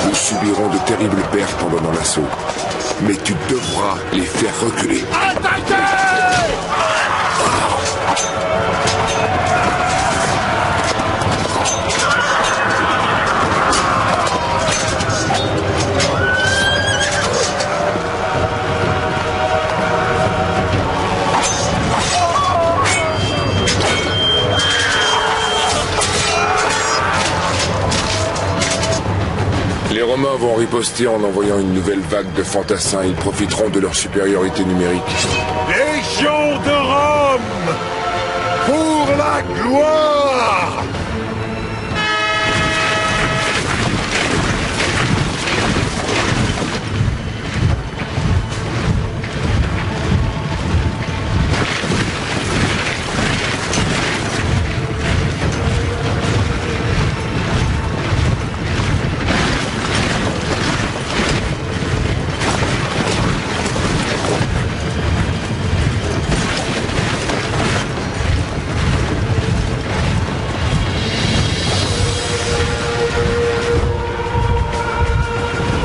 Nous subirons de terribles pertes en donnant l'assaut. Mais tu devras les faire reculer. Attaquez! Les Romains vont riposter en envoyant une nouvelle vague de fantassins. Ils profiteront de leur supériorité numérique. Légion de Rome! Pour la gloire!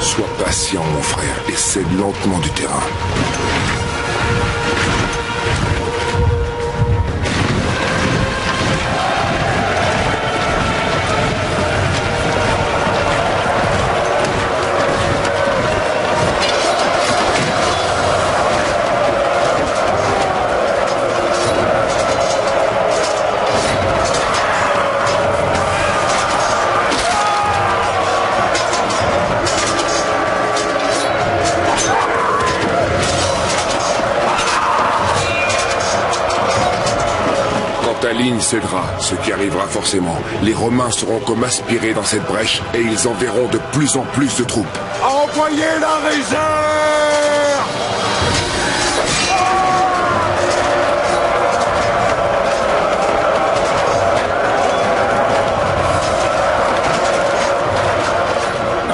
Sois patient, mon frère, et cède lentement du terrain. Ta ligne cédera, ce qui arrivera forcément. Les Romains seront comme aspirés dans cette brèche et ils enverront de plus en plus de troupes. Envoyez la réserve!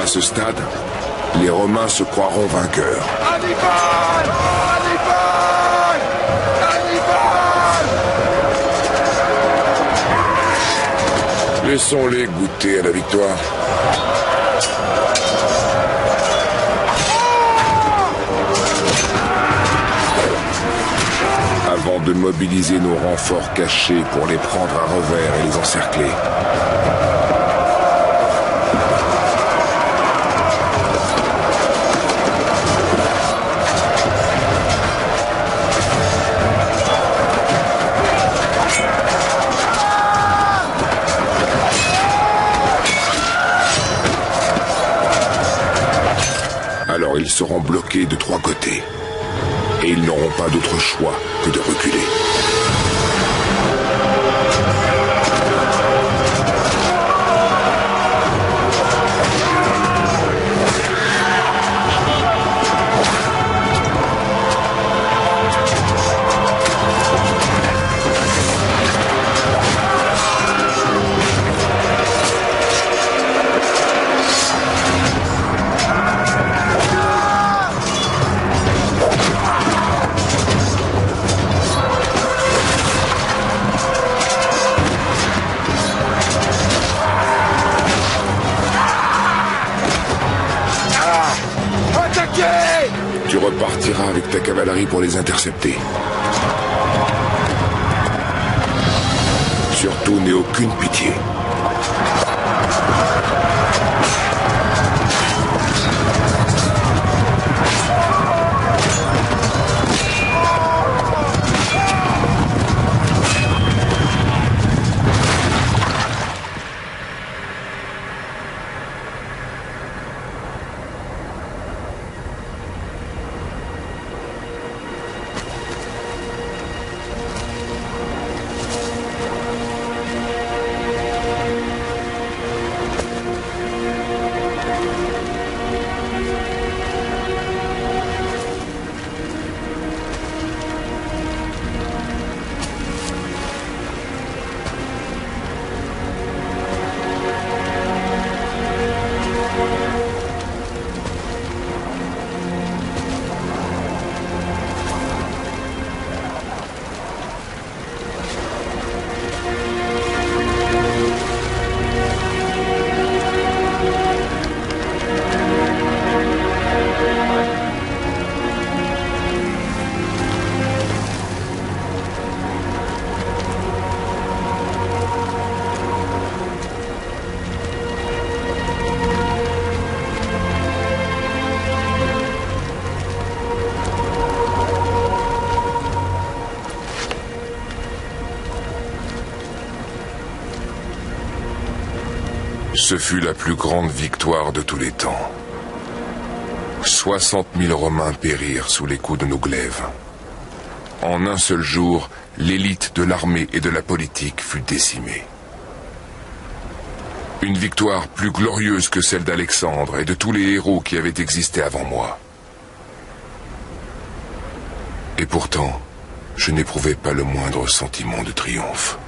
À ce stade, les Romains se croiront vainqueurs. Hannibal! Hannibal! Hannibal! Laissons-les goûter à la victoire. Avant de mobiliser nos renforts cachés pour les prendre à revers et les encercler. Alors ils seront bloqués de trois côtés. Et ils n'auront pas d'autre choix que de reculer. Tu repartiras avec ta cavalerie pour les intercepter. Surtout, n'aie aucune pitié. Ce fut la plus grande victoire de tous les temps. 60 000 Romains périrent sous les coups de nos glaives. En un seul jour, l'élite de l'armée et de la politique fut décimée. Une victoire plus glorieuse que celle d'Alexandre et de tous les héros qui avaient existé avant moi. Et pourtant, je n'éprouvais pas le moindre sentiment de triomphe.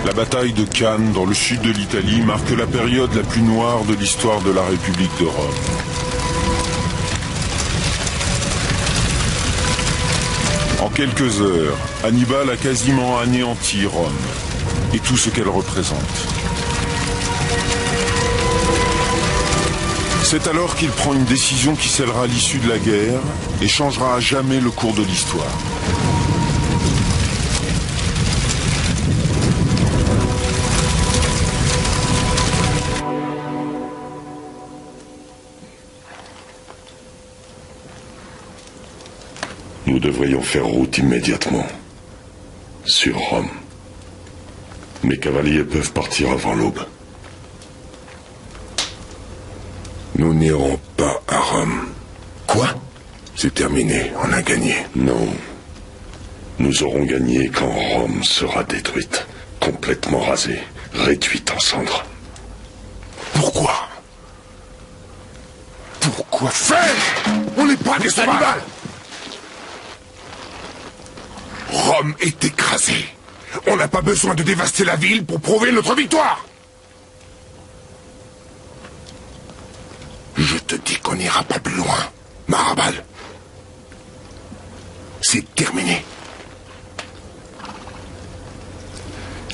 La bataille de Cannes, dans le sud de l'Italie, marque la période la plus noire de l'histoire de la République de Rome. En quelques heures, Hannibal a quasiment anéanti Rome et tout ce qu'elle représente. C'est alors qu'il prend une décision qui scellera l'issue de la guerre et changera à jamais le cours de l'histoire. Nous devrions faire route immédiatement. Sur Rome. Mes cavaliers peuvent partir avant l'aube. Nous n'irons pas à Rome. Quoi? C'est terminé, on a gagné. Non. Nous aurons gagné quand Rome sera détruite, complètement rasée, réduite en cendres. Pourquoi? Pourquoi faire? On n'est pas des sauvages! Rome est écrasée. On n'a pas besoin de dévaster la ville pour prouver notre victoire. Je te dis qu'on n'ira pas plus loin, Marabal. C'est terminé.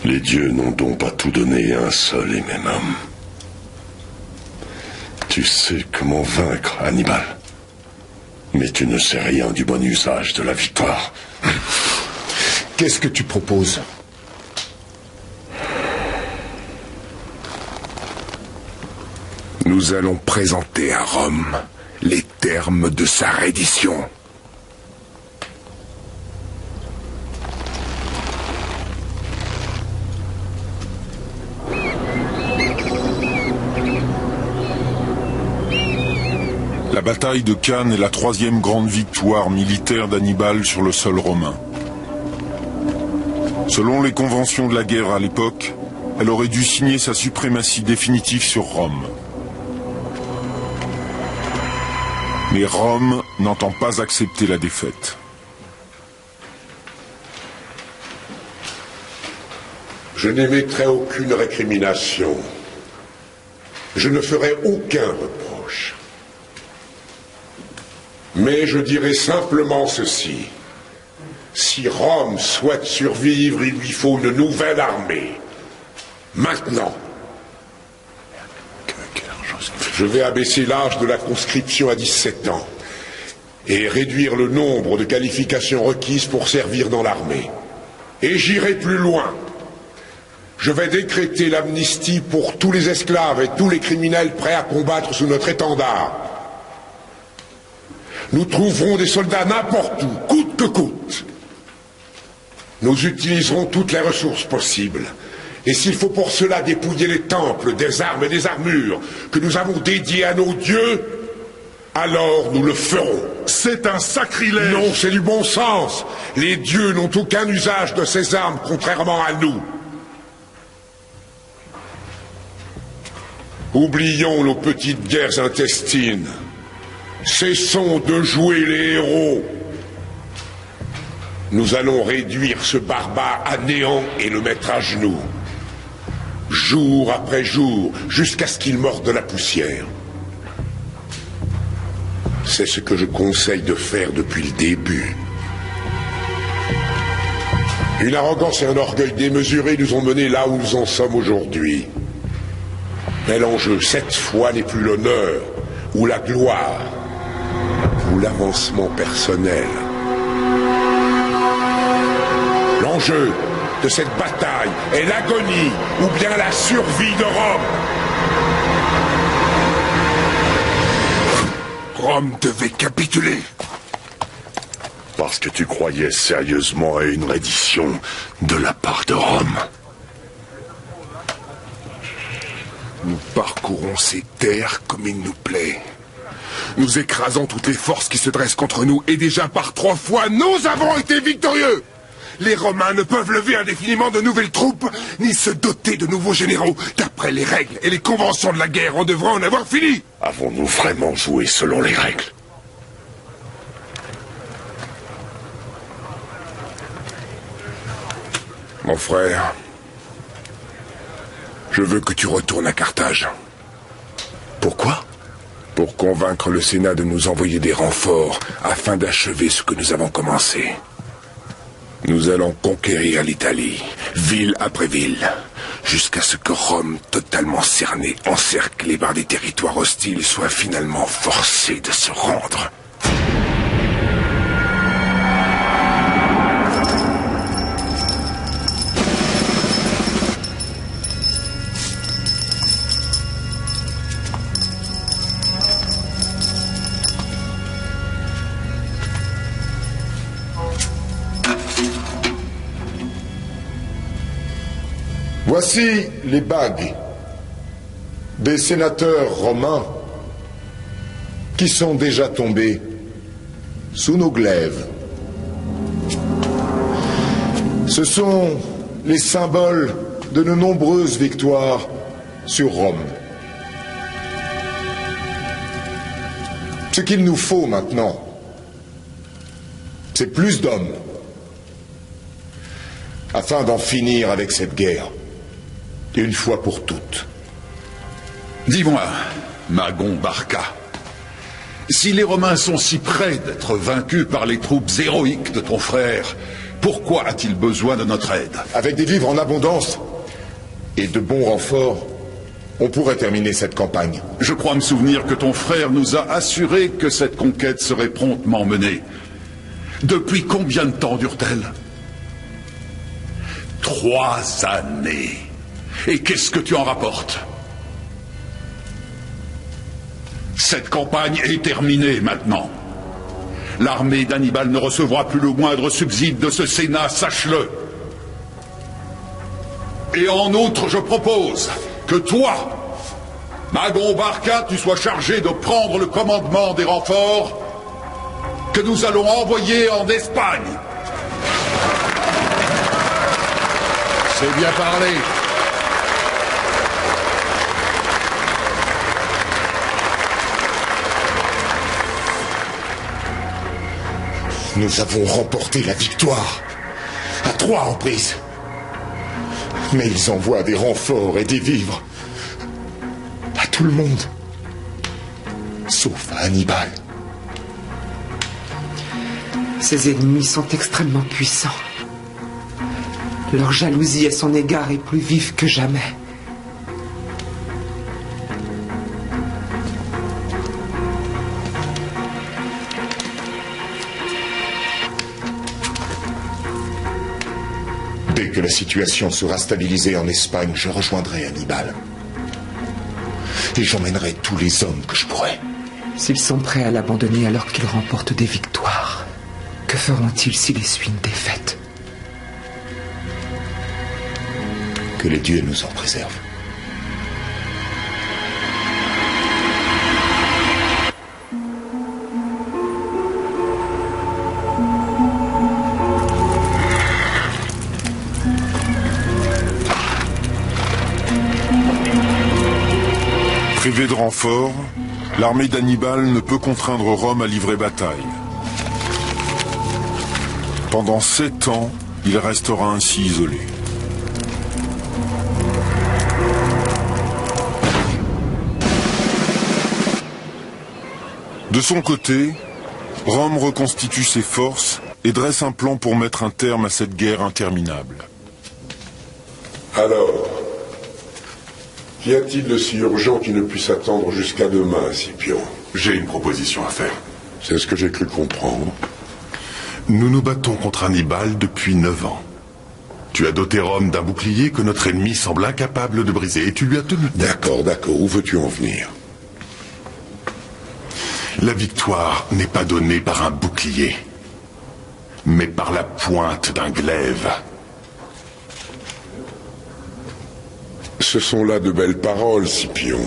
Les dieux n'ont donc pas tout donné à un seul et même homme. Tu sais comment vaincre Hannibal. Mais tu ne sais rien du bon usage de la victoire. Qu'est-ce que tu proposes? Nous allons présenter à Rome les termes de sa reddition. La bataille de Cannes est la troisième grande victoire militaire d'Hannibal sur le sol romain. Selon les conventions de la guerre à l'époque, elle aurait dû signer sa suprématie définitive sur Rome. Mais Rome n'entend pas accepter la défaite. Je n'émettrai aucune récrimination. Je ne ferai aucun reproche. Mais je dirais simplement ceci. Si Rome souhaite survivre, il lui faut une nouvelle armée. Maintenant. Je vais abaisser l'âge de la conscription à 17 ans et réduire le nombre de qualifications requises pour servir dans l'armée. Et j'irai plus loin. Je vais décréter l'amnistie pour tous les esclaves et tous les criminels prêts à combattre sous notre étendard. Nous trouverons des soldats n'importe où, coûte que coûte. Nous utiliserons toutes les ressources possibles. Et s'il faut pour cela dépouiller les temples des armes et des armures que nous avons dédiés à nos dieux, alors nous le ferons. C'est un sacrilège. Non, c'est du bon sens. Les dieux n'ont aucun usage de ces armes, contrairement à nous. Oublions nos petites guerres intestines. Cessons de jouer les héros. Nous allons réduire ce barbare à néant et le mettre à genoux. Jour après jour, jusqu'à ce qu'il morde de la poussière. C'est ce que je conseille de faire depuis le début. Une arrogance et un orgueil démesurés nous ont menés là où nous en sommes aujourd'hui. Mais l'enjeu, cette fois, n'est plus l'honneur, ou la gloire, ou l'avancement personnel. L'enjeu de cette bataille est l'agonie, ou bien la survie de Rome. Rome devait capituler. Parce que tu croyais sérieusement à une reddition de la part de Rome. Nous parcourons ces terres comme il nous plaît. Nous écrasons toutes les forces qui se dressent contre nous, et déjà par 3 fois, nous avons été victorieux. Les Romains ne peuvent lever indéfiniment de nouvelles troupes, ni se doter de nouveaux généraux. D'après les règles et les conventions de la guerre, on devrait en avoir fini. Avons-nous vraiment joué selon les règles? Mon frère, je veux que tu retournes à Carthage. Pourquoi? Pour convaincre le Sénat de nous envoyer des renforts afin d'achever ce que nous avons commencé. Nous allons conquérir l'Italie, ville après ville, jusqu'à ce que Rome, totalement cernée, encerclée par des territoires hostiles, soit finalement forcée de se rendre. Voici les bagues des sénateurs romains qui sont déjà tombés sous nos glaives. Ce sont les symboles de nos nombreuses victoires sur Rome. Ce qu'il nous faut maintenant, c'est plus d'hommes afin d'en finir avec cette guerre. Une fois pour toutes. Dis-moi, Magon Barca, si les Romains sont si près d'être vaincus par les troupes héroïques de ton frère, pourquoi a-t-il besoin de notre aide? Avec des vivres en abondance et de bons renforts, on pourrait terminer cette campagne. Je crois me souvenir que ton frère nous a assuré que cette conquête serait promptement menée. Depuis combien de temps dure-t-elle? 3 années. Et qu'est-ce que tu en rapportes? Cette campagne est terminée maintenant. L'armée d'Hannibal ne recevra plus le moindre subside de ce Sénat, sache-le. Et en outre, je propose que toi, Magon Barca, tu sois chargé de prendre le commandement des renforts que nous allons envoyer en Espagne. C'est bien parlé. Nous avons remporté la victoire à 3 reprises. Mais ils envoient des renforts et des vivres à tout le monde, sauf à Hannibal. Ses ennemis sont extrêmement puissants. Leur jalousie à son égard est plus vive que jamais. Dès que la situation sera stabilisée en Espagne, je rejoindrai Hannibal. Et j'emmènerai tous les hommes que je pourrai. S'ils sont prêts à l'abandonner alors qu'ils remportent des victoires, que feront-ils s'il essuie une défaite? Que les dieux nous en préservent. Privée de renfort, l'armée d'Hannibal ne peut contraindre Rome à livrer bataille. Pendant 7 ans, il restera ainsi isolé. De son côté, Rome reconstitue ses forces et dresse un plan pour mettre un terme à cette guerre interminable. Alors, qu'y a-t-il de si urgent qui ne puisse attendre jusqu'à demain, Scipion? J'ai une proposition à faire. C'est ce que j'ai cru comprendre. Nous nous battons contre Hannibal depuis 9 ans. Tu as doté Rome d'un bouclier que notre ennemi semble incapable de briser et tu lui as tenu. D'accord, où veux-tu en venir? La victoire n'est pas donnée par un bouclier, mais par la pointe d'un glaive. Ce sont là de belles paroles, Scipion.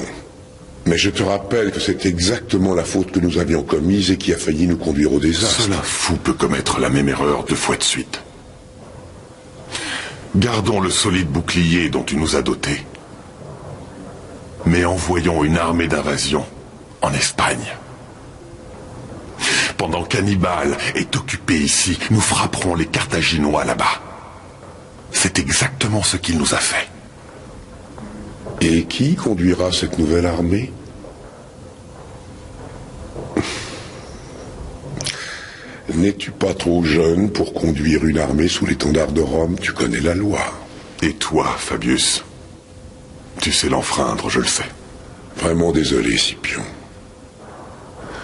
Mais je te rappelle que c'est exactement la faute que nous avions commise et qui a failli nous conduire au désastre. Seul un fou peut commettre la même erreur 2 fois de suite. Gardons le solide bouclier dont tu nous as dotés, mais envoyons une armée d'invasion en Espagne. Pendant qu'Hannibal est occupé ici, nous frapperons les Carthaginois là-bas. C'est exactement ce qu'il nous a fait. Et qui conduira cette nouvelle armée? N'es-tu pas trop jeune pour conduire une armée sous l'étendard de Rome? Tu connais la loi. Et toi, Fabius? Tu sais l'enfreindre, je le sais. Vraiment désolé, Scipion.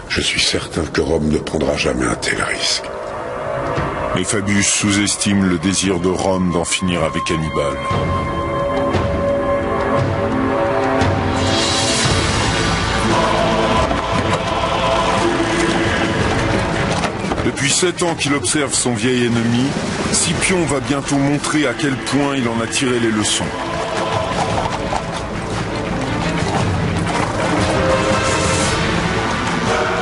Je suis certain que Rome ne prendra jamais un tel risque. Mais Fabius sous-estime le désir de Rome d'en finir avec Hannibal. Depuis 7 ans qu'il observe son vieil ennemi, Scipion va bientôt montrer à quel point il en a tiré les leçons.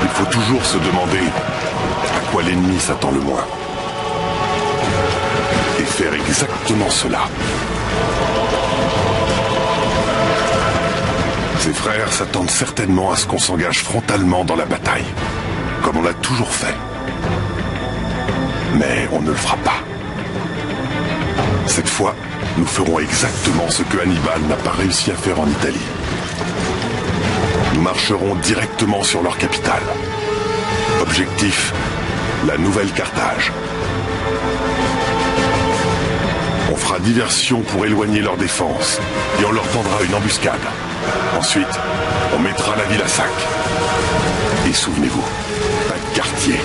Il faut toujours se demander à quoi l'ennemi s'attend le moins. Et faire exactement cela. Ses frères s'attendent certainement à ce qu'on s'engage frontalement dans la bataille, comme on l'a toujours fait. Mais on ne le fera pas. Cette fois, nous ferons exactement ce que Hannibal n'a pas réussi à faire en Italie. Nous marcherons directement sur leur capitale. Objectif, la nouvelle Carthage. On fera diversion pour éloigner leur défense et on leur tendra une embuscade. Ensuite, on mettra la ville à sac. Et souvenez-vous, pas de quartier.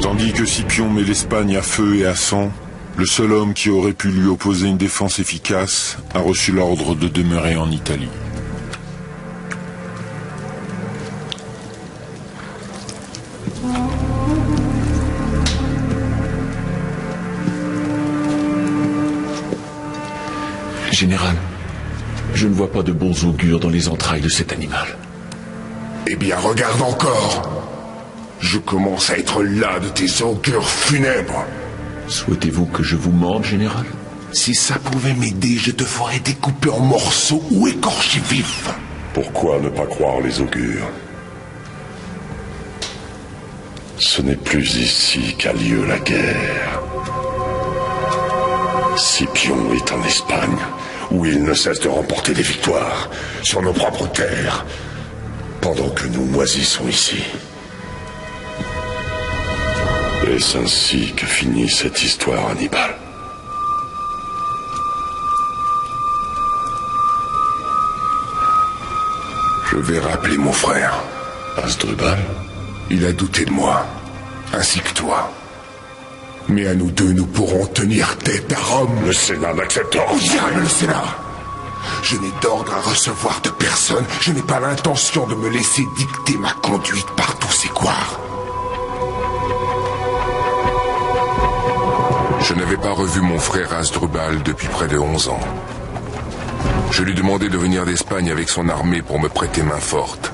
Tandis que Scipion met l'Espagne à feu et à sang, le seul homme qui aurait pu lui opposer une défense efficace a reçu l'ordre de demeurer en Italie. Général, je ne vois pas de bons augures dans les entrailles de cet animal. Eh bien, regarde encore. Je commence à être las de tes augures funèbres. Souhaitez-vous que je vous morde, Général? Si ça pouvait m'aider, je te ferais découper en morceaux ou écorcher vif. Pourquoi ne pas croire les augures? Ce n'est plus ici qu'a lieu la guerre. Scipion est en Espagne, où il ne cesse de remporter des victoires sur nos propres terres, pendant que nous moisissons ici. Est-ce ainsi que finit cette histoire, Hannibal? Je vais rappeler mon frère. Hasdrubal? Il a douté de moi, ainsi que toi. Mais à nous deux, nous pourrons tenir tête à Rome. Le Sénat n'acceptera pas. Où diable le Sénat? Je n'ai d'ordre à recevoir de personne. Je n'ai pas l'intention de me laisser dicter ma conduite par tous ces couards. Je n'avais pas revu mon frère Hasdrubal depuis près de 11 ans. Je lui demandai de venir d'Espagne avec son armée pour me prêter main forte.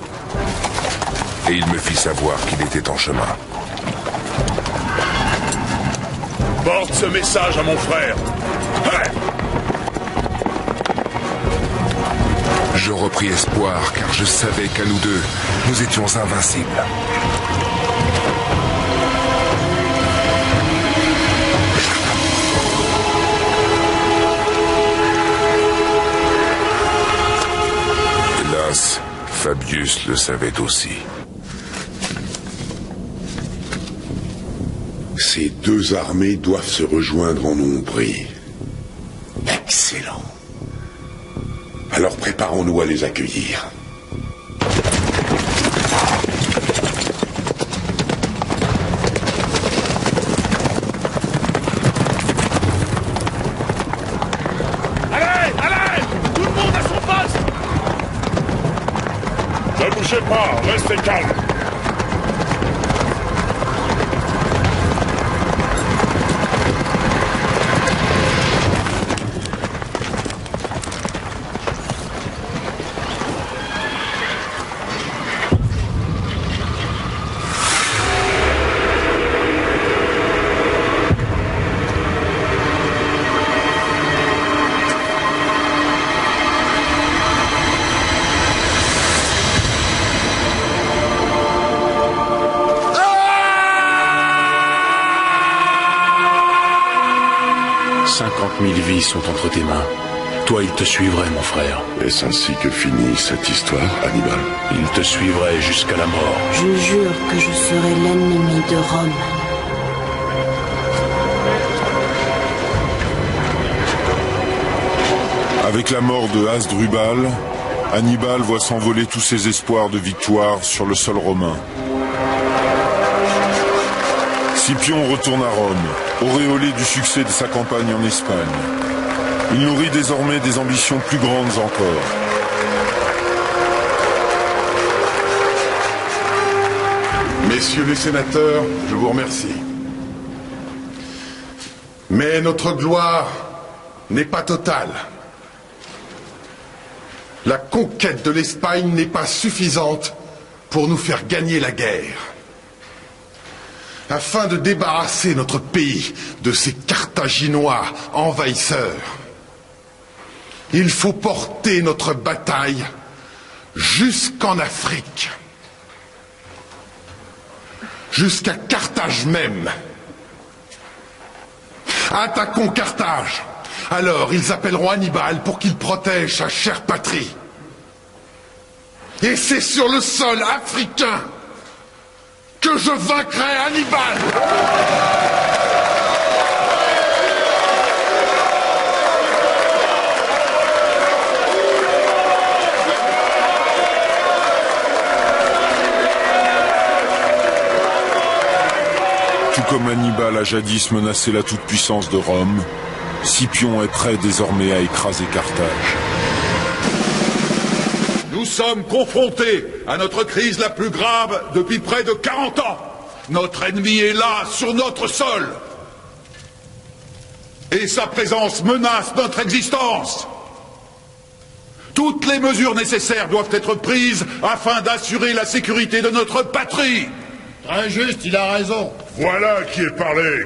Et il me fit savoir qu'il était en chemin. Porte ce message à mon frère. Ouais. Je repris espoir, car je savais qu'à nous deux, nous étions invincibles. Hélas, Fabius le savait aussi. Ces deux armées doivent se rejoindre en Ombrie. Excellent. Alors préparons-nous à les accueillir. Allez, allez! Tout le monde à son poste! Ne bougez pas, restez calme. Sont entre tes mains. Toi, il te suivrait, mon frère. Est-ce ainsi que finit cette histoire, Hannibal? Il te suivrait jusqu'à la mort. Je jure que je serai l'ennemi de Rome. Avec la mort de Hasdrubal, Hannibal voit s'envoler tous ses espoirs de victoire sur le sol romain. Scipion retourne à Rome, auréolé du succès de sa campagne en Espagne. Il nourrit désormais des ambitions plus grandes encore. Messieurs les sénateurs, je vous remercie. Mais notre gloire n'est pas totale. La conquête de l'Espagne n'est pas suffisante pour nous faire gagner la guerre. Afin de débarrasser notre pays de ces Carthaginois envahisseurs, il faut porter notre bataille jusqu'en Afrique, jusqu'à Carthage même. Attaquons Carthage. Alors ils appelleront Hannibal pour qu'il protège sa chère patrie. Et c'est sur le sol africain que je vaincrai Hannibal. Tout comme Hannibal a jadis menacé la toute-puissance de Rome, Scipion est prêt désormais à écraser Carthage. Nous sommes confrontés à notre crise la plus grave depuis près de 40 ans. Notre ennemi est là, sur notre sol. Et sa présence menace notre existence. Toutes les mesures nécessaires doivent être prises afin d'assurer la sécurité de notre patrie. Très juste, il a raison. Voilà qui est parlé.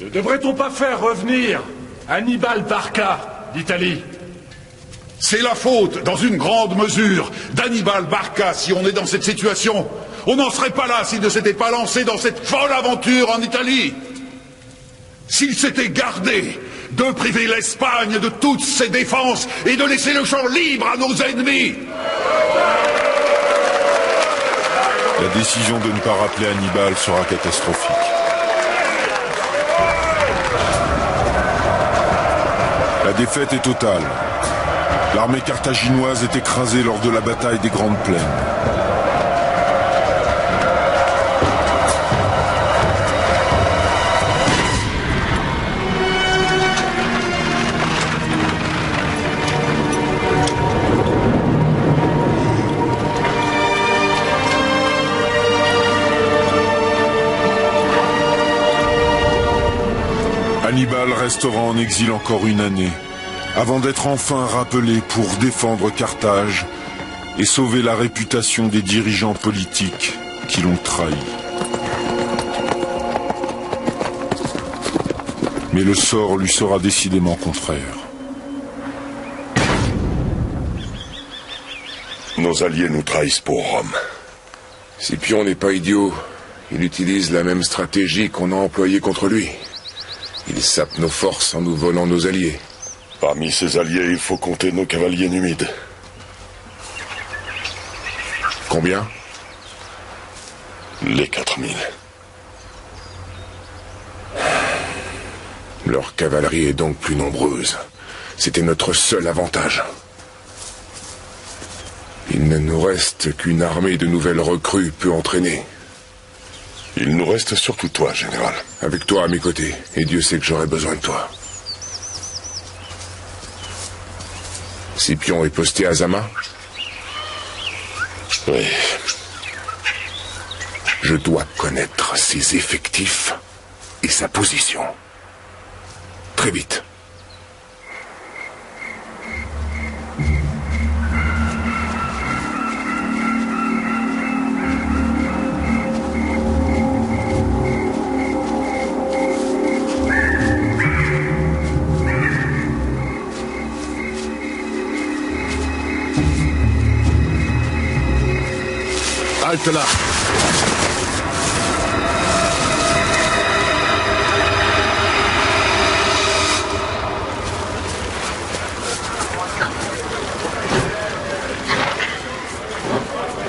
Ne devrait-on pas faire revenir Hannibal Barca, d'Italie. C'est la faute, dans une grande mesure, d'Hannibal Barca si on est dans cette situation. On n'en serait pas là s'il ne s'était pas lancé dans cette folle aventure en Italie. S'il s'était gardé de priver l'Espagne de toutes ses défenses et de laisser le champ libre à nos ennemis. La décision de ne pas rappeler Hannibal sera catastrophique. La défaite est totale. L'armée carthaginoise est écrasée lors de la bataille des Grandes Plaines. Hannibal restera en exil encore une année, avant d'être enfin rappelé pour défendre Carthage et sauver la réputation des dirigeants politiques qui l'ont trahi. Mais le sort lui sera décidément contraire. Nos alliés nous trahissent pour Rome. Scipion n'est pas idiot. Il utilise la même stratégie qu'on a employée contre lui. Il sape nos forces en nous volant nos alliés. Parmi ces alliés, il faut compter nos cavaliers numides. Combien? Les 4000. Leur cavalerie est donc plus nombreuse. C'était notre seul avantage. Il ne nous reste qu'une armée de nouvelles recrues peu entraînées. Il nous reste surtout toi, général. Avec toi à mes côtés, et Dieu sait que j'aurai besoin de toi. Scipion est posté à Zama? Oui. Je dois connaître ses effectifs et sa position. Très vite. Halte là.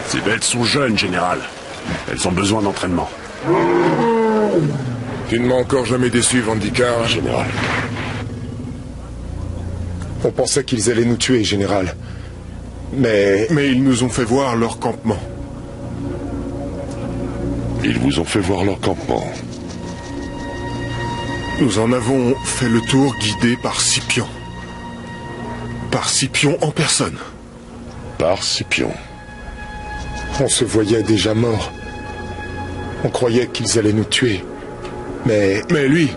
Ces bêtes sont jeunes, général. Elles ont besoin d'entraînement. Tu ne m'as encore jamais déçu, Vandikar, général. On pensait qu'ils allaient nous tuer, général. Mais ils nous ont fait voir leur campement. Ils vous ont fait voir leur campement. Nous en avons fait le tour guidés par Scipion. Par Scipion en personne. Par Scipion. On se voyait déjà morts. On croyait qu'ils allaient nous tuer. Mais lui,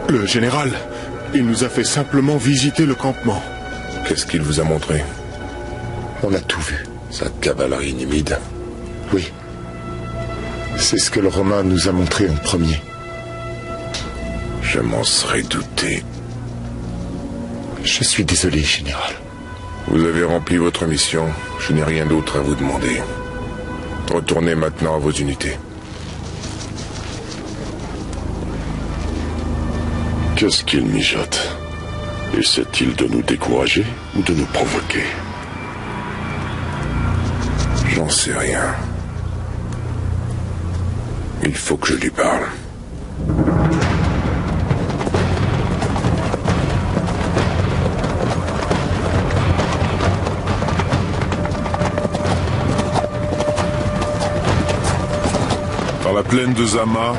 le général, il nous a fait simplement visiter le campement. Qu'est-ce qu'il vous a montré? On a tout vu. Sa cavalerie numide? Oui. C'est ce que le Romain nous a montré en premier. Je m'en serais douté. Je suis désolé, général. Vous avez rempli votre mission. Je n'ai rien d'autre à vous demander. Retournez maintenant à vos unités. Qu'est-ce qu'il mijote? Essaie-t-il de nous décourager ou de nous provoquer? J'en sais rien. Il faut que je lui parle. Dans la plaine de Zama,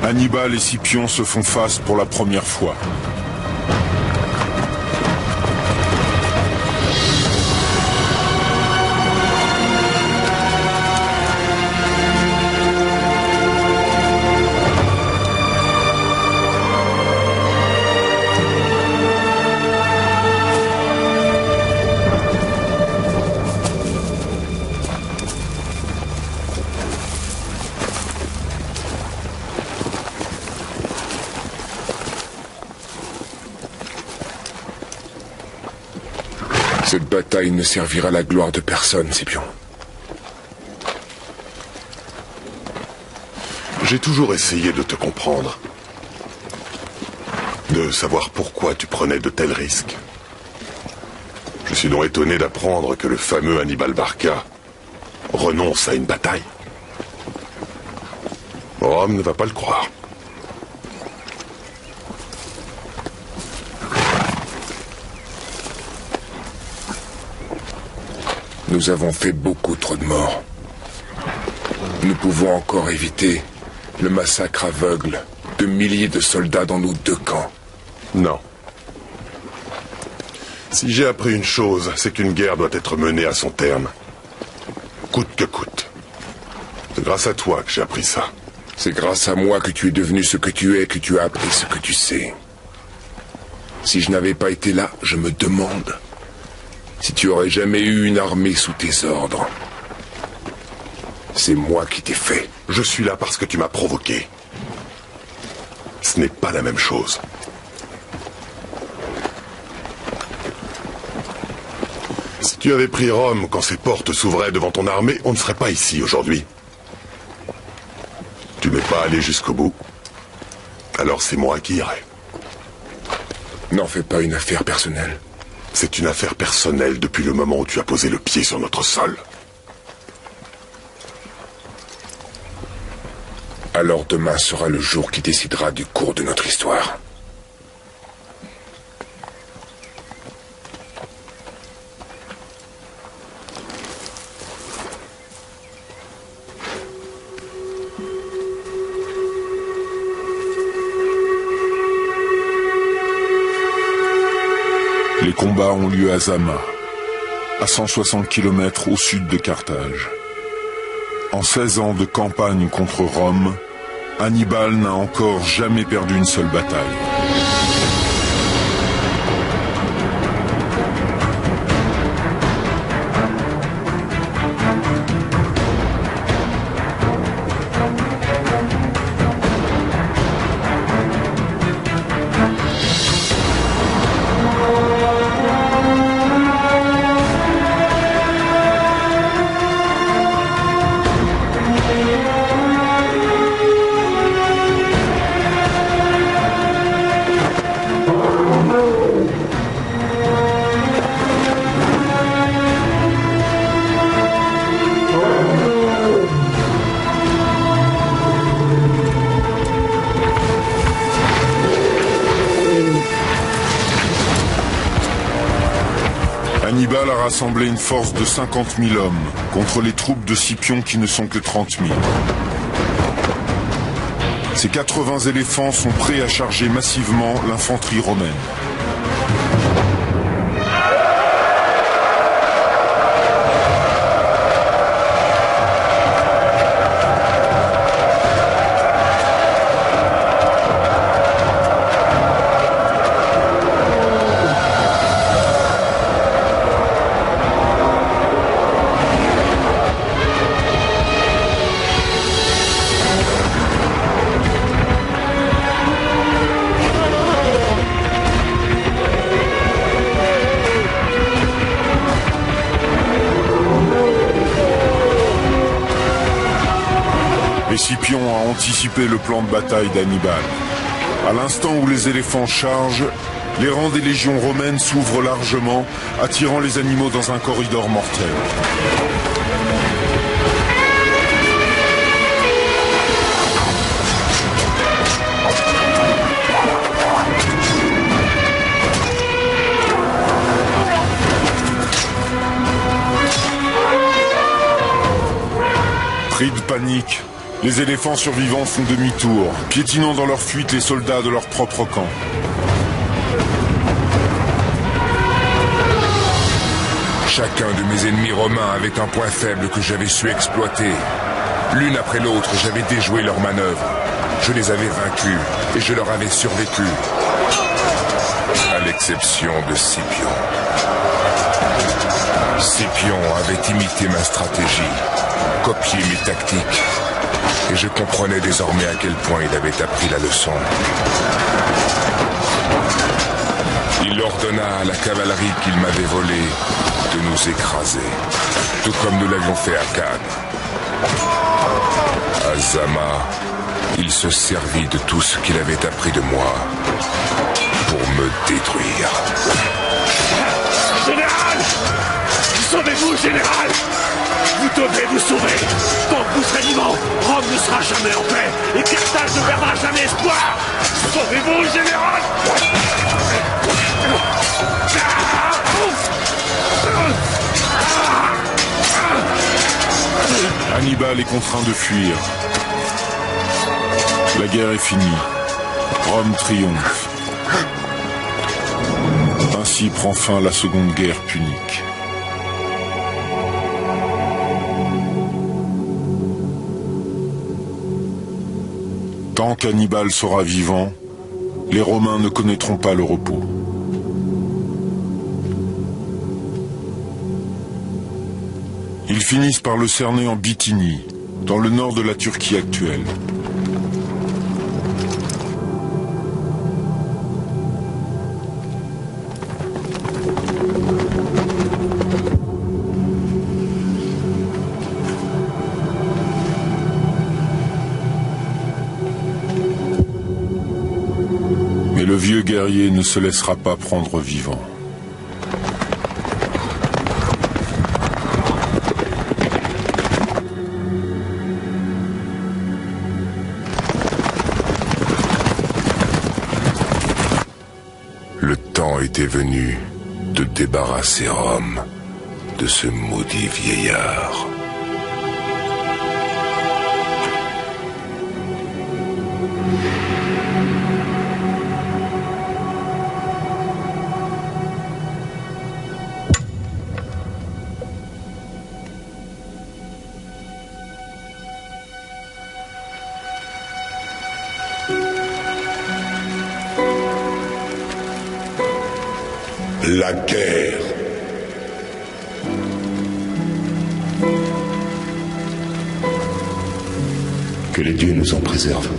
Hannibal et Scipion se font face pour la première fois. Cette bataille ne servira à la gloire de personne, Scipion. J'ai toujours essayé de te comprendre. De savoir pourquoi tu prenais de tels risques. Je suis donc étonné d'apprendre que le fameux Hannibal Barca renonce à une bataille. Rome ne va pas le croire. Nous avons fait beaucoup trop de morts. Nous pouvons encore éviter le massacre aveugle de milliers de soldats dans nos deux camps. Non. Si j'ai appris une chose, c'est qu'une guerre doit être menée à son terme. Coûte que coûte. C'est grâce à toi que j'ai appris ça. C'est grâce à moi que tu es devenu ce que tu es, que tu as appris ce que tu sais. Si je n'avais pas été là, je me demande si tu aurais jamais eu une armée sous tes ordres. C'est moi qui t'ai fait. Je suis là parce que tu m'as provoqué. Ce n'est pas la même chose. Si tu avais pris Rome quand ses portes s'ouvraient devant ton armée, on ne serait pas ici aujourd'hui. Tu n'es pas allé jusqu'au bout. Alors c'est moi qui irai. N'en fais pas une affaire personnelle. C'est une affaire personnelle depuis le moment où tu as posé le pied sur notre sol. Alors demain sera le jour qui décidera du cours de notre histoire. Les combats ont lieu à Zama, à 160 km au sud de Carthage. En 16 ans de campagne contre Rome, Hannibal n'a encore jamais perdu une seule bataille. Hannibal a rassemblé une force de 50 000 hommes contre les troupes de Scipion qui ne sont que 30 000. Ces 80 éléphants sont prêts à charger massivement l'infanterie romaine. Scipion a anticipé le plan de bataille d'Hannibal. À l'instant où les éléphants chargent, les rangs des légions romaines s'ouvrent largement, attirant les animaux dans un corridor mortel. Pris de panique, les éléphants survivants font demi-tour, piétinant dans leur fuite les soldats de leur propre camp. Chacun de mes ennemis romains avait un point faible que j'avais su exploiter. L'une après l'autre, j'avais déjoué leurs manœuvres. Je les avais vaincus et je leur avais survécu. À l'exception de Scipion. Scipion avait imité ma stratégie, copié mes tactiques. Et je comprenais désormais à quel point il avait appris la leçon. Il ordonna à la cavalerie qu'il m'avait volée de nous écraser, tout comme nous l'avions fait à Cannes. À Zama, il se servit de tout ce qu'il avait appris de moi pour me détruire. Général! Sauvez-vous, général! Vous devez vous sauver! Tant que vous serez vivant, Rome ne sera jamais en paix et Carthage ne perdra jamais espoir! Sauvez-vous, général! Hannibal est contraint de fuir. La guerre est finie. Rome triomphe. Ainsi prend fin la seconde guerre punique. Tant qu'Hannibal sera vivant, les Romains ne connaîtront pas le repos. Ils finissent par le cerner en Bithynie, dans le nord de la Turquie actuelle. Mais le vieux guerrier ne se laissera pas prendre vivant. Le temps était venu de débarrasser Rome de ce maudit vieillard. La guerre. Que les dieux nous en préservent.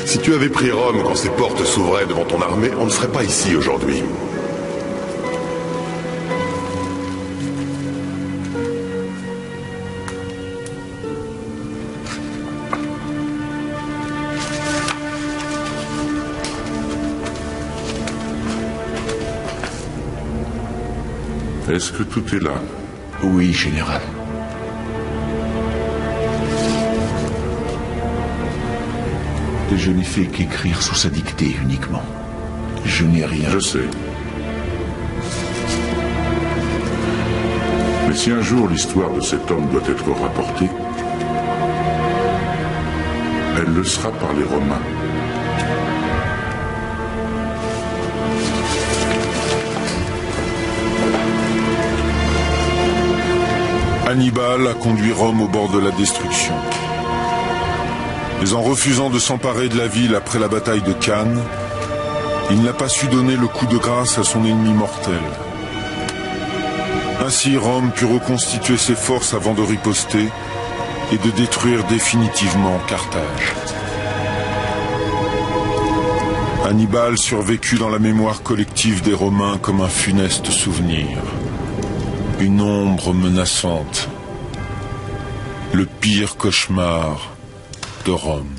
Si tu avais pris Rome quand ses portes s'ouvraient devant ton armée, on ne serait pas ici aujourd'hui. Est-ce que tout est là? Oui, général. Et je n'ai fait qu'écrire sous sa dictée uniquement. Je n'ai rien. Je sais. Mais si un jour l'histoire de cet homme doit être rapportée, elle le sera par les Romains. Hannibal a conduit Rome au bord de la destruction. Mais en refusant de s'emparer de la ville après la bataille de Cannes, il n'a pas su donner le coup de grâce à son ennemi mortel. Ainsi, Rome put reconstituer ses forces avant de riposter et de détruire définitivement Carthage. Hannibal survécut dans la mémoire collective des Romains comme un funeste souvenir. Une ombre menaçante. Le pire cauchemar de Rome.